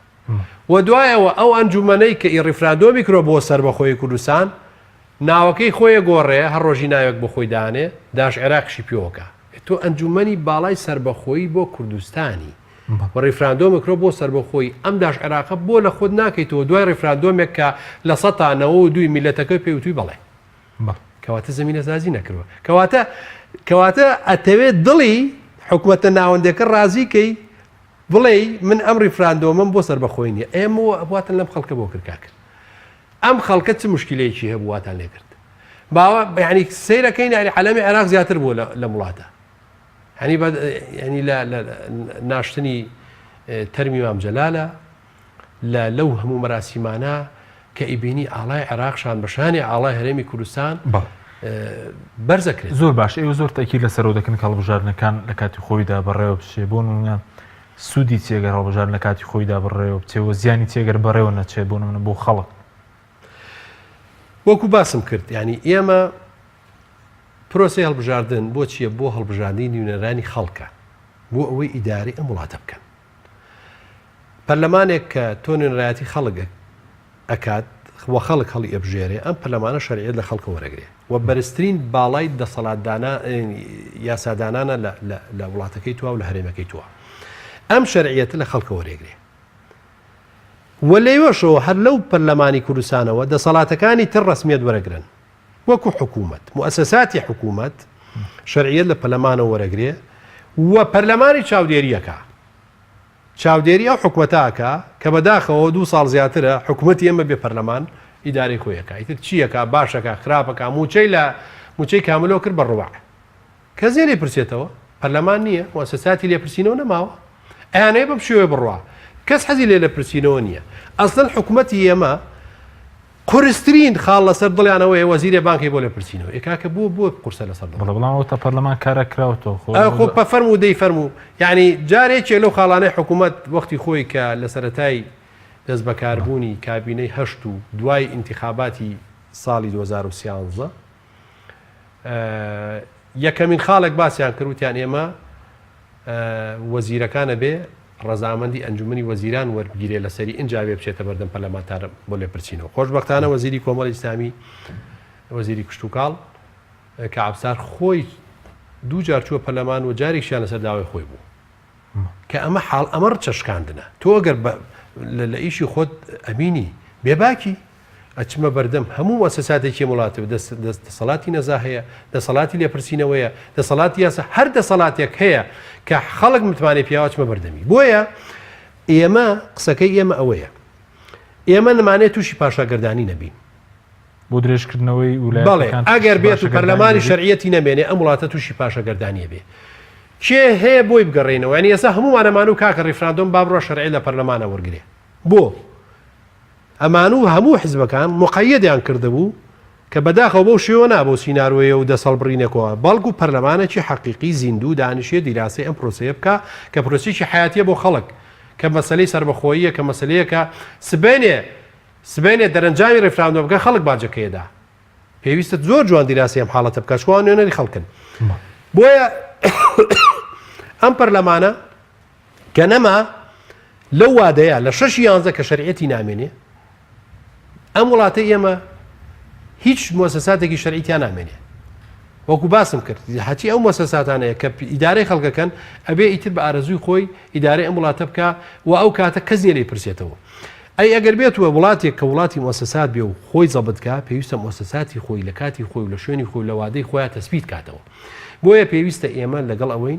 و دوایەوە ئەو ئەنجومەنەی کە ڕیفراندۆمی کرۆ بۆ سربەخۆیی کوردستان ناوەکەی خۆیە گۆڕێ هەر ڕۆژی ناوێک بۆ خۆی دانێ داش عێراقشی پێوەکە تۆ ئەنجومەنی باڵای سربەخۆیی بۆ کوردستانی و ڕیفراندۆمەکرۆ بۆ سربەخۆی ئەم داش عێراقە بۆ لە خۆت ناکەیتەوە دوای ڕیفراندۆمێک کە لە 1992 میلەتەکە پێوتوی بەڵێ کەواتە زمینە سازی نەکردوە کەواتە ئەتەوێت دڵی حکوومەتە ناوەندەکە ڕازیکەی بڵێ من ئەم ڕیفراندۆمم بۆ سربەخۆی نیە ئێمە واتن لەم خەڵکە بۆ کردکاکە ئەم خەڵکە چ مشکلەیەکی هەبوو واتان لێ کرد باوە ینی سیرەکەی ینی عەلەمی عێراق زیاتر بووە لە وڵاتە ینی لە ناشتنی تەرمی مام جەلالە لەو هەموو مەراسیمانە کە ئیبینی ئاڵای عێراقشان بەشانی ئاڵای هەرێمی کوردستان بەرزەکرێت زۆر باش ئێوە زۆر تاکی لەسەرەوە دەکەن کە هەڵبژاردنەکان لە کاتی خۆیدا بەڕێوە بچێ بۆ نمونە سوودی تێگەر هەڵبژاردن لە کاتی خۆیدا بەڕێوە بچێەوە زیانی تێگەر بەڕێوە نەچێت بۆ نمونە بۆ خەڵک وەکو باسم کرد ینی ئێمە پرۆسی هەڵبژاردن بۆ چییە بۆ هەڵبژاردنی نوێنەرانی خەڵکە بۆ ئەوەی ئیداری ئەم وڵاتە بکەن پەرلەمانێک کە تۆ نوێنەرایەتی خەڵک ئەکات وە خەڵک هەڵی ئەبژێرێ ئەم پەرلەمانە شەریعەت لە خەڵکە وەرەگرێ و بەرزترین باڵای دەسەڵاتدانا یاسادانانە لە وڵاتەکەی توە و لە هەرێمەکەی توە ئەم شەریعەتە لە خەڵکە وەرەگرێ و لەیوەشەوە هەر لەو پەرلەمانی کوردستانەوە دەسەڵاتەکانی تر ڕسمیەت وەرەگرن وەکو حکوومەت مؤسساتی حکوومەت شەریعەت لە پەرلەمانەوە وەرەگرێ و پەرلەمانی چاودێریەکە چاودێری ئەو حکوومەتاکە کە بەداخەوە 2 ساڵ زیاترە حکوومەتی ئێمە بێ پەرلەمان ئیدارەی خۆیەکە ئیتر چیەکە باشەکە خراپەکە موچەی کاملۆ کرد بە ڕوع کە زێ لێ پرسێتەوە پەرلەمان نییە مؤسساتی لێپرسینەوە نەماوە ئەیانەیە بەم شێوەیە بڕوا کەس حەزی لێ لە پرسینەوە نییە ئەسڵەن حکوومەتی ئێمە قورسترین خاڵ لەسەر دڵیانەوەی وەزیرێ بانکی بۆ لە پرسینەوە ئێکاکە بۆ قورسە لەسەر بەڵامەوە پەرلەمان کارە کراوەوە خۆ پەفەرم و دەی فەرموو یعنی جارێکێ لەو خاڵانەی حکوومەت وەختی خۆی کە لە سەرەتای دەست بەکاربوونی کابینەی هەشت و دوای ئینتیخاباتی ساڵی 2013 یەکەمین خاڵێک باسییان کردوتیان ئێمە وەزیرەکانە بێ ڕەزامەندی ئەنجومنی وەزیران وەربگیرێ لەسەری ئنجاوێ بچێتە بەردەم پەرلەمانتارە بۆ لێ پرچینەوە خۆشبەختانە وەزیری کۆمەڵی ئیسلامی وەزیری کشتتوکاڵ کە عەبسار خۆی دوو جار چووە پەرلەمان و جارێکیان لەسەر داوای خۆی بوو کە ئەمە حاڵ ئەمە ڕچەشکاندنە تۆ ئەگەر لە ئیشی خۆت ئەمینی بێباکی ئەچمە بەردەم هەموو مؤسساتێکی وڵاتەوە دەسەڵاتی نەزا هەیە دەسەڵاتی لێپرسینەوەیە دەسەڵاتی یاسا هەر دەسەڵاتێک هەیە کە خەڵک متوانێت پیاوەچمە بەردەمی بۆیە ئێمە قسەکەی ئێمە ئەوەیە ئێمە نمانێت تووشی پاشاگەردانی نەبین بۆ درێژکردنەوەی بەڵێ ئەگەر بێت و پەرلەمانی شەریعەتی نەمێنێ ئەم وڵاتە تووشی پاشاگەردانیە بێ کێ هەیە بۆی بگەڕێنەوە ینی ئێستا هەمووانەمان و کاکە ڕیفراندۆم با بڕۆ شەرعی لە پەرلەمانە وەرگێ بۆ ئەمان و هەموو حیزبەکان مقەیەدیان کردهبوو کە بەداخەوە بەو شێوە نابۆ سیناروەیە و دەسەڵ بڕینێکەوە بەڵکو پەرلەمانێکی حەقیقی زیندوو دانیشێ دیراسی ئەم پرۆسەیە بکە کە پرۆسێکی حیاتیە بۆ خەڵک کە مەسلەی سەربەخۆییە کە مەسلەیەکە سبێنێ دەرەنجامی ڕێفراندۆ بکە خەڵک باجەکەیەدا پێویستە زۆر جوان دیراسی ئەم حاڵەتە بکە چوان نوێنەری خەڵکن بۆیە ئەم پەرلەمانە کە نەما لەو وادەیە لە 6 کە شەریعەتی نامێنێ ئەم وڵاتە ئێمە هیچ مؤسساتێکی شەرعیتیان نامێنێ وەکو باسم کرد هەچی ئەو مؤسساتانەیە کە ئیدارەی خەڵکەکەن ئەبێ ئیتر بە ئارەزووی خۆی ئیدارەی ئەم وڵاتە بکە و ئەو کاتە کەس لێ پرسێتەوە ئەی ئەگەر بێتوە وڵاتێک کە وڵاتی مؤسسات بێ و خۆی زەبتکە پێویستە مؤسساتی خۆی لە کاتی خۆی و لە شوێنی خۆی لە وادەی خۆیان تەسبیت کاتەوە بۆیە پێویستە ئێمە لەگەڵ ئەوەی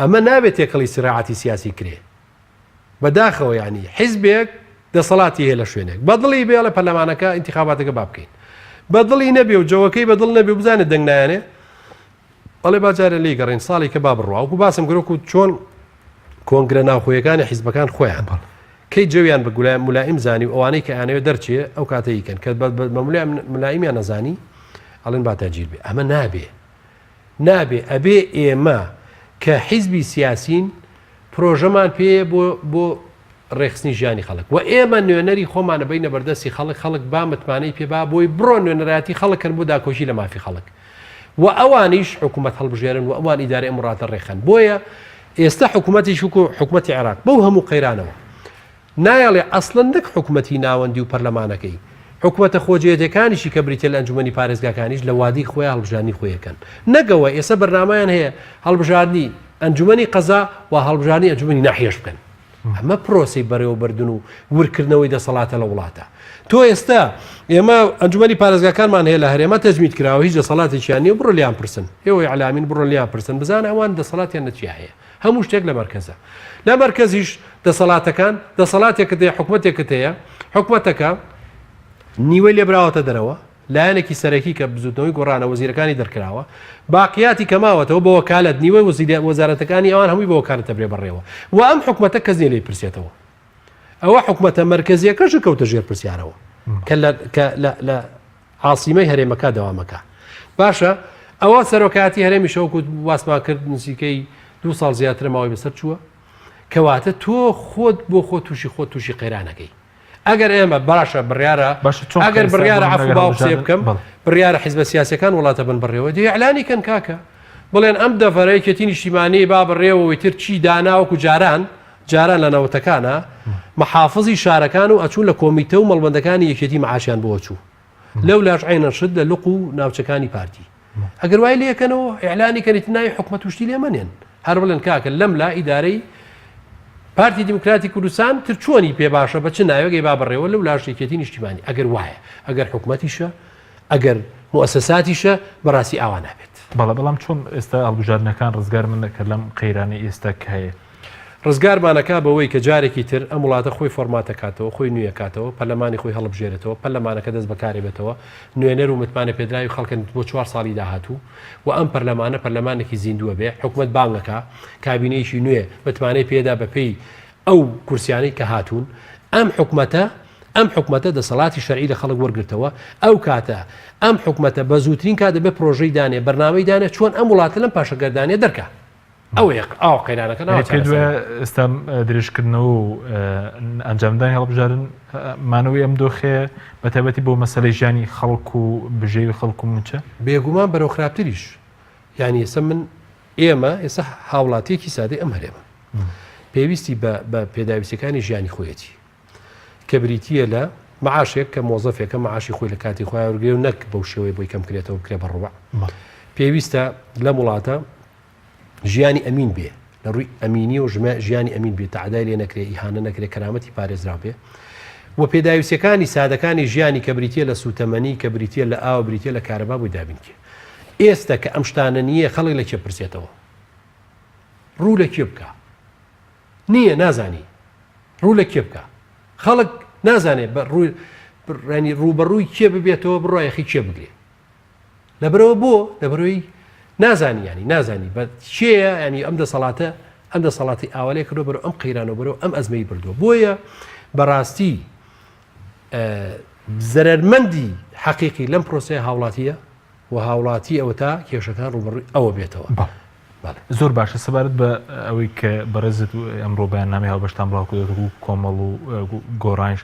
ئەمە نابێت تێکەڵی سراعەتی سیاسی کرێ بەداخەوە ینی حیزبێک دەسەڵاتی هەیە لە شوێنێک بەدڵی بێ لە پەرلەمانەکە ئینتیخاباتەکە با بکەین بەدڵی نەبێ و جەوەکەی بەدڵ نەبێ و بزانێت دەنگ نایانێ بەڵێ باجارە لی گەڕین ساڵی کە با بڕوا وەکو باسم گرۆک و چۆن کۆنگرە ناوخۆیەکانی حیزبەکان خۆیان کەی جەویان بە گولای مولائیم زانی و ئەوانەی کە ئەیانەوێت دەرچێ ئەو کاتەیکەن کە بە مولایمیان نەزانی ئەڵێن باتەجیر بێ ئەمە نابێ ئەبێ ئێمە کە حیزبی سیاسین پرۆژەمان پێ بۆ ڕێخستنی ژیانی خەڵک و ئێمە نوێنەری خۆمانە بینە بەردەستی خەڵک با متمانەی پێبا بۆی بڕۆ نوێنەرایەتی خەڵکن بۆ داکۆشی لە مافی خەڵک و ئەوانیش حکوومەت هەڵبژێرن و ئەوان ئیدارەی ئەمڕاتە ڕێخەن بۆیە ئێستا حکوومەتی شوکو حکوومەتی عێراق بەو هەموو قەیرانەوە نایەڵێ ئەسڵەن نەک حکوومەتی ناوەندی و پەرلەمانەکەی حکوومەتە خۆجێتەکانیشی کە بریتە لە ئەنجومەنی پارێزگاکانیش لە وادی خۆیان هەڵبژاردننی خۆیەکەن نەگەوە ئێستا بەرنامەیان هەیە هەڵبژاردننی ئەنجومەنی قەزا و هەڵبژاردننی ئەنجومەنی ناحێش بکەن ئەمە پرۆسی بەڕێوەبردن و ورکردنەوەی دەسەڵاتە لە وڵاتە تۆ ئێستا ئێمە ئەنجومەنی پارێزگاکانمان هەیە لە هەرێمە تەجمیت کراوە هیچ دەسەڵاتێکیان نیە بڕۆ لیان پرسن ئێوەی علامین بڕۆ لیان پرسن بزان ئەوان دەسەڵاتیان نەچیا هەیە هەموو شتێک لە مەرکەزە لە مەرکەزیش دەسەڵاتەکان دەسەڵاتێک هەیە حکوومەتێکت هەیە حکوومەتەکە نیوەی لێبراوەتە دەرەوە لایەنێکی سەرەکی کە بزوتنەوەی گۆڕانە وەزیرەکانی دەرکراوە باقیاتی کەماوەتەوە بە وەکالەت نیوەی وەزارەتەکانی ئەوان هەمووی بە وەکالەتە برێ بڕێەوە و ئەم حکوومەتە کەس لێ پرسێتەوە ئەوە حکوومەتە مەرکەزیەکەش کەوتە ژێر پرسیارەوە کە لە عاسیمەی هەرێمەکە دەوامەکە باشە ئەوە سەرۆکاتی هەرێمی شەوکوت واسمان کرد نزیکەی 2 ساڵ زیاتر ماوەی بەسەر چووە کەواتە تۆ خۆت بۆ خۆت تووشی قەیرانەکەی ئەگەر ئێمە باشە بڕیارە ئەگەر بڕیارە عەفو باو قسێ بکەم بڕیارە حیزبە سیاسەکان وڵاتە بن بڕێەوە دی ئەعلانی کەن کاکە بڵێن ئەم دەفەرەی کەتی نیشتیمانی با بڕێەوەی تر چی داناوەکو جاران جاران لە ناوتەکانە محافظی شارەکان و ئەچوون لە کۆمیتە و مەڵبەندەکانی یەکێتی معاشیان بۆ چوو لەو لاش عینەشت لە لوق و ناوچەکانی پارتی ئەگەر وای لەکەنەوە ئیعلانی کەنیت ناوی حکومەت وشتی لێمەنێن هەر بڵێن کاکە لەم لا ئیدارەی پارتی دیموکراتی کوردستان تر چۆنی پێ باشە بە چ ناوێکی با بڕێەوە لەو لاش یەکێتی نیشتیمانی ئەگەر وایە ئەگەر حکومەتیشە ئەگەر مؤسساتیشە بەڕاستی ئاوا نابێت بەڵام چۆن ئێستا هەڵبژاردنەکان ڕزگار من کە لەم قەیرانی ئێستا کە هەیە ڕزگارمانەکە بەوەی کە جارێکی تر ئەم وڵاتە خۆی فۆرماتەکاتەوە خۆی نوێکاتەوە پەرلەمانی خۆی هەڵبژێرێتەوە پەرلەمانەکە دەست بەکارێ بێتەوە نوێنەر و متمانە پێدراوی خەڵکن بۆ 4 ساڵی داهاتوو و ئەم پەرلەمانە پەرلەمانێکی زیندووە بێ حکومت بانگەکە کابینەیەکی نوێ متمانەی پێدا بەپێی ئەو کورسیانەی کە هاتوون ئەم حکومەتە دەسەڵاتی شەرعی لە خەڵک وەرگرتەوە ئەو کاتە ئەم حکومەتە بە زووترین کات دەبێت پرۆژەی دانێ بەرنامەی دانێ چۆن ئەم وڵاتە لەم پاشەگەردانێ دەرکە ئەو قەیرانەکە ئێستا درێژکردنەوە و ئەنجامدانی هەڵبژارن مانەوەی ئەم دۆخێ بە تایبەتی بۆ مەسەلەی ژیانی خەڵک و بژێوی خەڵک و منچە بێگومان بەرەو خراپتریش یعنی ئێستا من ئێمە ئێستا هاوڵاتیەکی سادەی ئەم هەرێمە پێویستی بە پێداویستەکانی ژیانی خۆیەتی کە بریتیە لە معاشێک کە مۆزەفێکە معاشی خۆی لە کاتی خۆیان وەرگێ و نەک بەو شێوەی بۆی کەم کرێتەوە بکرێ بەڕوە پێویستە لە وڵاتە ژیانی ئەمین بێ لە ڕووی ئەمینی و ژیانی ئەمین بێت تعدای لێ نەکرێ ئیهانە نەکرێ کەرامەتی پارێزرا بێ و پێداویستەکانی سادەکانی ژیانی کە بریتە لە سوتەمەنی کە بریتە لە ئاوە بریتە لە کارەبا بۆی دابینکێ ئێستا کە ئەم شتانە نییە خەڵک لە کێ پرسێتەوە ڕوو لە کێ بکە نییە نازانی ڕوو لە کێ بکە خەڵک نازانێت ڕووی ڕووبەڕووی کێ ببێتەوە بڕایەخی کێ بگرێ لەبەرەوە بۆ لەبەرەوەی نازانی ینی نازانی بە چێە ینی ئەم دەسەڵاتی ئاوالێ کردو بەرەوە ئەم قەیرانەوە بەرەوە ئەم ئەزمەی بردووە بۆیە بەڕاستی زەرمەندی حەقیقی لەم پرۆسەیە هاوڵاتیە و هاوڵاتی ئەوە تا کێشەکان ڕوبەڕووی ئەوە بێتەوە زۆر باشە سەبارەت بە ئەوەی کە بەڕێزت ئەمڕۆ بەیاننامەی هەڵبەشتان بڵاوکردێت و کۆمەڵ و گۆڕانش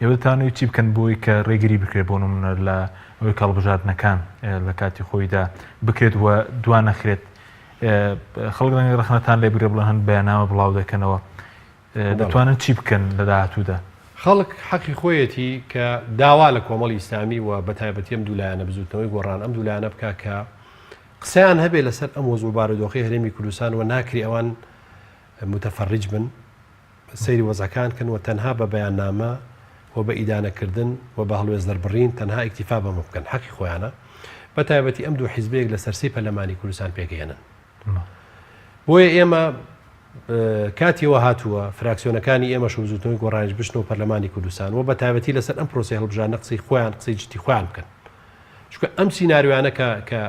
ئێوەتانەوەی چی بکەن بۆی کە ڕێگری بکرێت بۆ نمونە لە ئەوەی کاڵبژاردنەکان لە کاتی خۆیدا بکرێت وە دوان نەخرێت خەڵک ڕخنەتان لێ بگرێ بڵێن هەند بەیاننامە بڵاو دەکەنەوە دەتوانن چی بکەن لە داهاتوودا خەڵک حەقی خۆیەتی کە داوا لە کۆمەڵی ئیسلامی و بە تایبەتی ئەم دوولایەنە بزوتنەوەی گۆڕان ئەم دوولایەنە بکە کە قسەیان هەبێ لەسەر ئەم وەزوو بارودۆخی هەرێمی کوردستان و ناکری ئەوان متەفەڕج بن سەیری وەزەکان کەن و تەنها بە بەیاننامە و بە ئیدانەکردن و بە هەڵوێز دەربڕین تەنها ئیکتیفا بەمە بکەن حەقی خۆیانە بە تایبەتی ئەم دوو حیزبەیەک لە سەرسی پەرلەمانی کوردستان پێگەێنن بۆیە ئێمە کاتیەوە هاتووە فراکسیۆنەکانی ئێمە شوزوتنەوەی گۆڕانش بشن و پەرلەمانی کوردستان و بە تایبەتی لەسەر ئەم پرۆسی هەڵبژاردنە قسەی خۆیان قسەی جدی خۆیان بکەن چونکە ئەم سیناریوانە کە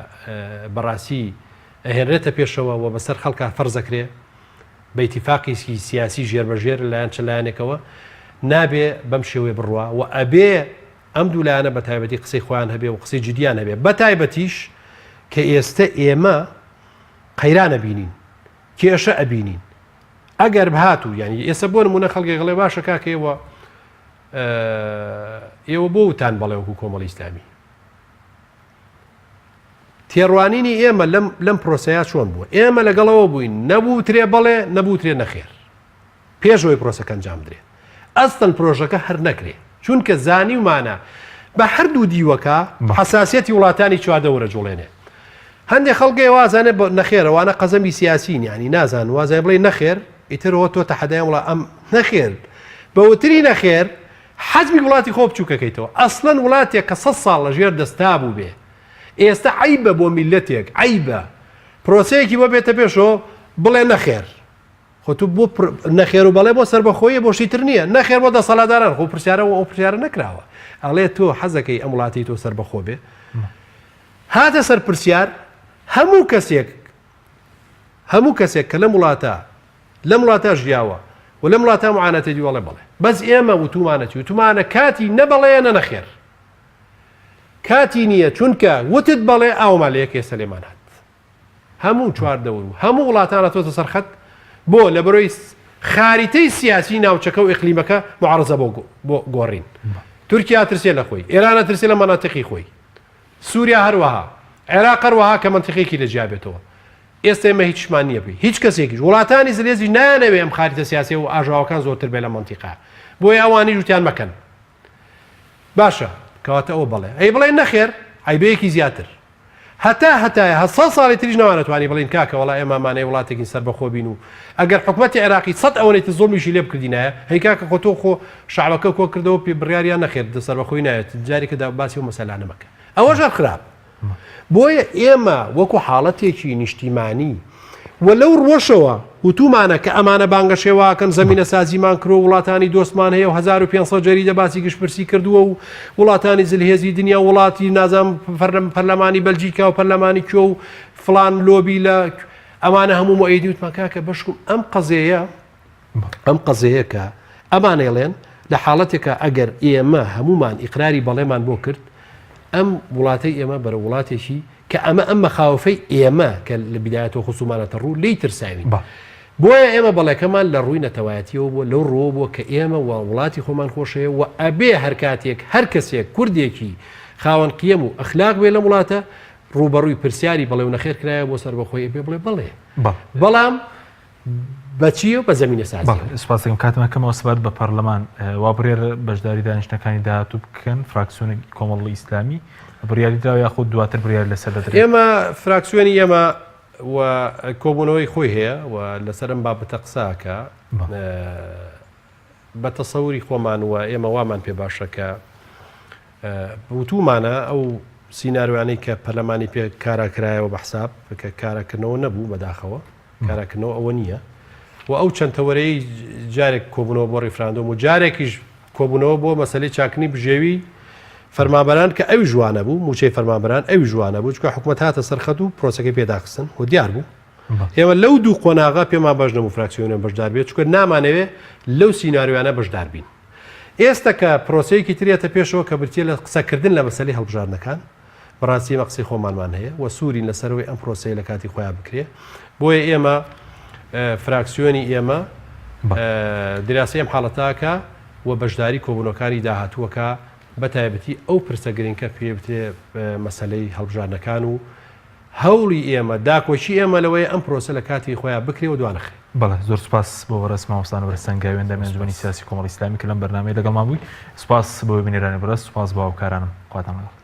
بەڕاستی ئەهێنرێتە پێشەوە و بەسەر خەڵکە فەرزەکرێ بە ئیتیفاقیی سیاسی ژێربەژێر لایەن چ لایەنێکەوە نابێ بەم شێوەیە بڕوا و ئەبێ ئەم دوولایەنە بە تایبەتی قسەی خۆیان هەبێ و قسەی جدیان هەبێ بە تایبەتیش کە ئێستا ئێمە قەیرانە بینین کێشە ئەبینین ئەگەر بهاتوو ینی ئێستا بۆ نمونە خەڵکی گەڵێ باشە کاکەوە ئێوە بۆ وتان بەڵێ وەکو کۆمەڵی ئیسلامی تێڕوانینی ئێمە لەم پرۆسەیە چۆن بووە ئێمە لەگەڵەوە بووین نەبووترێ بەڵێ نەبووترێ نەخێر پێشەوەی پرۆسەکە ئەنجام درێت ئەستن پرۆژەکە هەر نەکرێ چونکە زانی ومانە بە هەردوو دیوەکە حساسیەتی وڵاتانی چواردەوەرە جوڵێنێ هەندێک خەڵگەی وازانێ بە نەخێرەوانە قەزەمی سیاسین ینی نازان وازای بڵێ نەخێر ئیترەوە تۆ تەحەدایان وڵا ئەم نەخێر بەوتری نەخێر حەزمی وڵاتی خۆ بچووکەکەیتەوە ئەسڵەن وڵاتێک کە 100 ساڵ لە ژێر دەستا بوو بێ ئێستا عیبە بۆ میلەتێک عیبە پرۆسەیەکی بۆ بێتە پێشەوە بڵێ نەخێر خۆ تو بۆ نەخێر و بەڵێ بۆ سەربەخۆیە بۆشی تر نییە نەخێر بۆ دەسەڵاتداران خۆ پرسیارەوە ئەو پرسیارە نەکراوە ئەڵێ تۆ حەزەکەی ئەم وڵاتی تۆ سەربەخۆ بێ هاتە سەر پرسیار هەموو کەسێک کە لەم وڵاتە ژیاوە و لەم وڵاتە معانەتێکی وەڵێ بڵێ بەس ئێمە وتومانە کاتی نەبەڵێنە نەخێر کاتی نییە چونکە وتت بەڵێ ئاومالەیەکێ سەلێمان هات هەموو چواردەوە و هەموو وڵاتانە تۆتە سەرخەت بۆ لە بەرۆی خاریتەی سیاسی ناوچەکە و ئیقلیمەکە معارزە بۆ گۆڕین تورکیا ترسێ لە خۆی ئێرانە ترسێ لە مەناتقی خۆی سووریا هەروەها عێراق هەروەها کە منتیقێکی لە جیابێتەوە ئێستا ئێمە هیچمان نییە بووی هیچ کەسێکیش وڵاتانی زلێزی نانەوێ ئەم خاریتە سیاسی و ئاژاوەکان زۆرتر بێ لە منتیقا بۆیە ئەوانی جوتیان مەکەن باشە کەواتە ئەوە بڵێ ئەی بڵێ نەخێر ئایبەیەکی زیاتر هەتایە 100 ساڵی تریش ناوانەتوانی بڵین کاکە وڵا ئێمەمانەیە وڵاتێکی سەربەخۆ بین و ئەگەر حکوومەتی عێراقی 100 ئەوەی زۆمیشی لێ بکردینایە هەی کاکە خۆ تۆ خۆ شعبەکە کۆ کردەوە پێ بڕیاریان نەخێر سەربەخۆی نایێت جارێکەدا باسی و مەسەلانە مەکە ئەوە ژەر خراپ بۆیە ئێمە وەکو حاڵەتێکی نیشتیمانی و لەو ڕۆژەوە وتومانە کە ئەمانە بانگە شێواکەن زمینە سازیمان کرۆ وڵاتانی دۆستمان هەیە و 1500 جەریدە باسی گشتپرسی کردووە و وڵاتانی زلهێزی دنیا وڵاتی نازام پەرلەمانی بەلجیکا و پەرلەمانی کۆ و فلان لۆبی لە ئەمانە هەموو مۆئیدی وتماکاکە بەشکم ئەم قەزەیە کە ئەمانێڵێن لە حاڵەتێکە ئەگەر ئێمە هەمومان ئیقراری بەڵێمان بۆ کرد ئەم وڵاتی ئێمە بەرە وڵاتێکی کە ئەمە مەخاوفەی ئێمە کە لە بیدایەتەوە خصومانەتە ڕوو لی ترساوی بۆیە ئێمە بەڵێکەمان لە ڕووی نەتەوایەتیەوە بووە لەو ڕۆ بووە کە ئێمە وڵاتی خۆمان خۆشەیە و ئەبێ هەر کاتێک هەر کەسێک کوردێکی خاوەن قیەم و ئەخلاق بێ لە وڵاتە ڕوبەڕووی پرسیاری بەڵێ و نەخێر کرایە بۆ سەربەخۆی بێ بڵێ بڵێ بەڵام بەچیە بە زمینە سازی سپاسەکەم کاتمەکەمەوە سبات بە پەرلەمان وابرێر بەشداری دانیشتەکانی داهاتوو بکەن فراکسیۆنی کۆمەڵی ئیسلامی بڕیاری درا یاخود دواتر بڕیار لەسەر دەدرێت ئێمە فراکسیۆنی ئێمە و کۆبوونەوەی خۆی هەیە و لەسەرم بابەتە قساکە بە تەسەوری خۆمان و ئێمە وامان پێ باشەکە وتومانە ئەو سیناروانەی کە پەرلەمانی پێ کاراکرایەوە بە حساب کە کارەکردنەوە نەبوو بەداخەوە کارەکردنەوە ئەوە نییە و ئەو چەندتەوەرەی جارێک کۆبوونەوە بۆ ڕیفراندۆم و جارێکیش کۆبوونەوە بۆ مەسەلەی چاکنی بژێوی فەرمانبەران کە ئەوی جوانە بوو موچەی فەرمانبەران ئەوی جوانە بوو چکە حکوومەت هاتە سەرخەت و پرۆسەکەی پێداخستن و دیار بوو ئێمە لەو دوو قۆناغا پێمان باش نەبوو فراکسیۆنیان بەشدار بێت چکە نامانەوێ لەو سیناریوانە بەشدار بین ئێستا کە پرۆسەیەکی ترێتە پێشەوە کە برتیە لە قسەکردن لە مەسەلەی هەڵبژاردنەکان بەڕاستی ئێمە قسەی خۆمانمان هەیە و سوورین لەسەرەوەی ئەم پرۆسەی لە کاتی خۆیان بکرێ بۆیە ئێمە فراکسیۆنی ئێمە دراسی ئەم حاڵەتاکە و بەشداری کۆبوونەکانی داهاتووەکە بە تایبەتی ئەو پرسە گرنگکە پێ بتێ مەسەلەی هەڵبژاردنەکان و هەوڵی ئێمە داکۆچی ئێمە لەوەی ئەم پرۆسە لە کاتی خۆیان بکرێ و دوانەخێ بەڵێ زۆر سپاس بۆ بەڕست مامۆستا بەرزەنگاوی ئەنجومەنی سیاسی کۆمەڵی ئیسلامی کە لەم بەرنامەی لەگەڵمان بووی سپاس بۆ بینێرانی بەڕست سپاس بۆ هاوکارانم خواتان لەگەڵ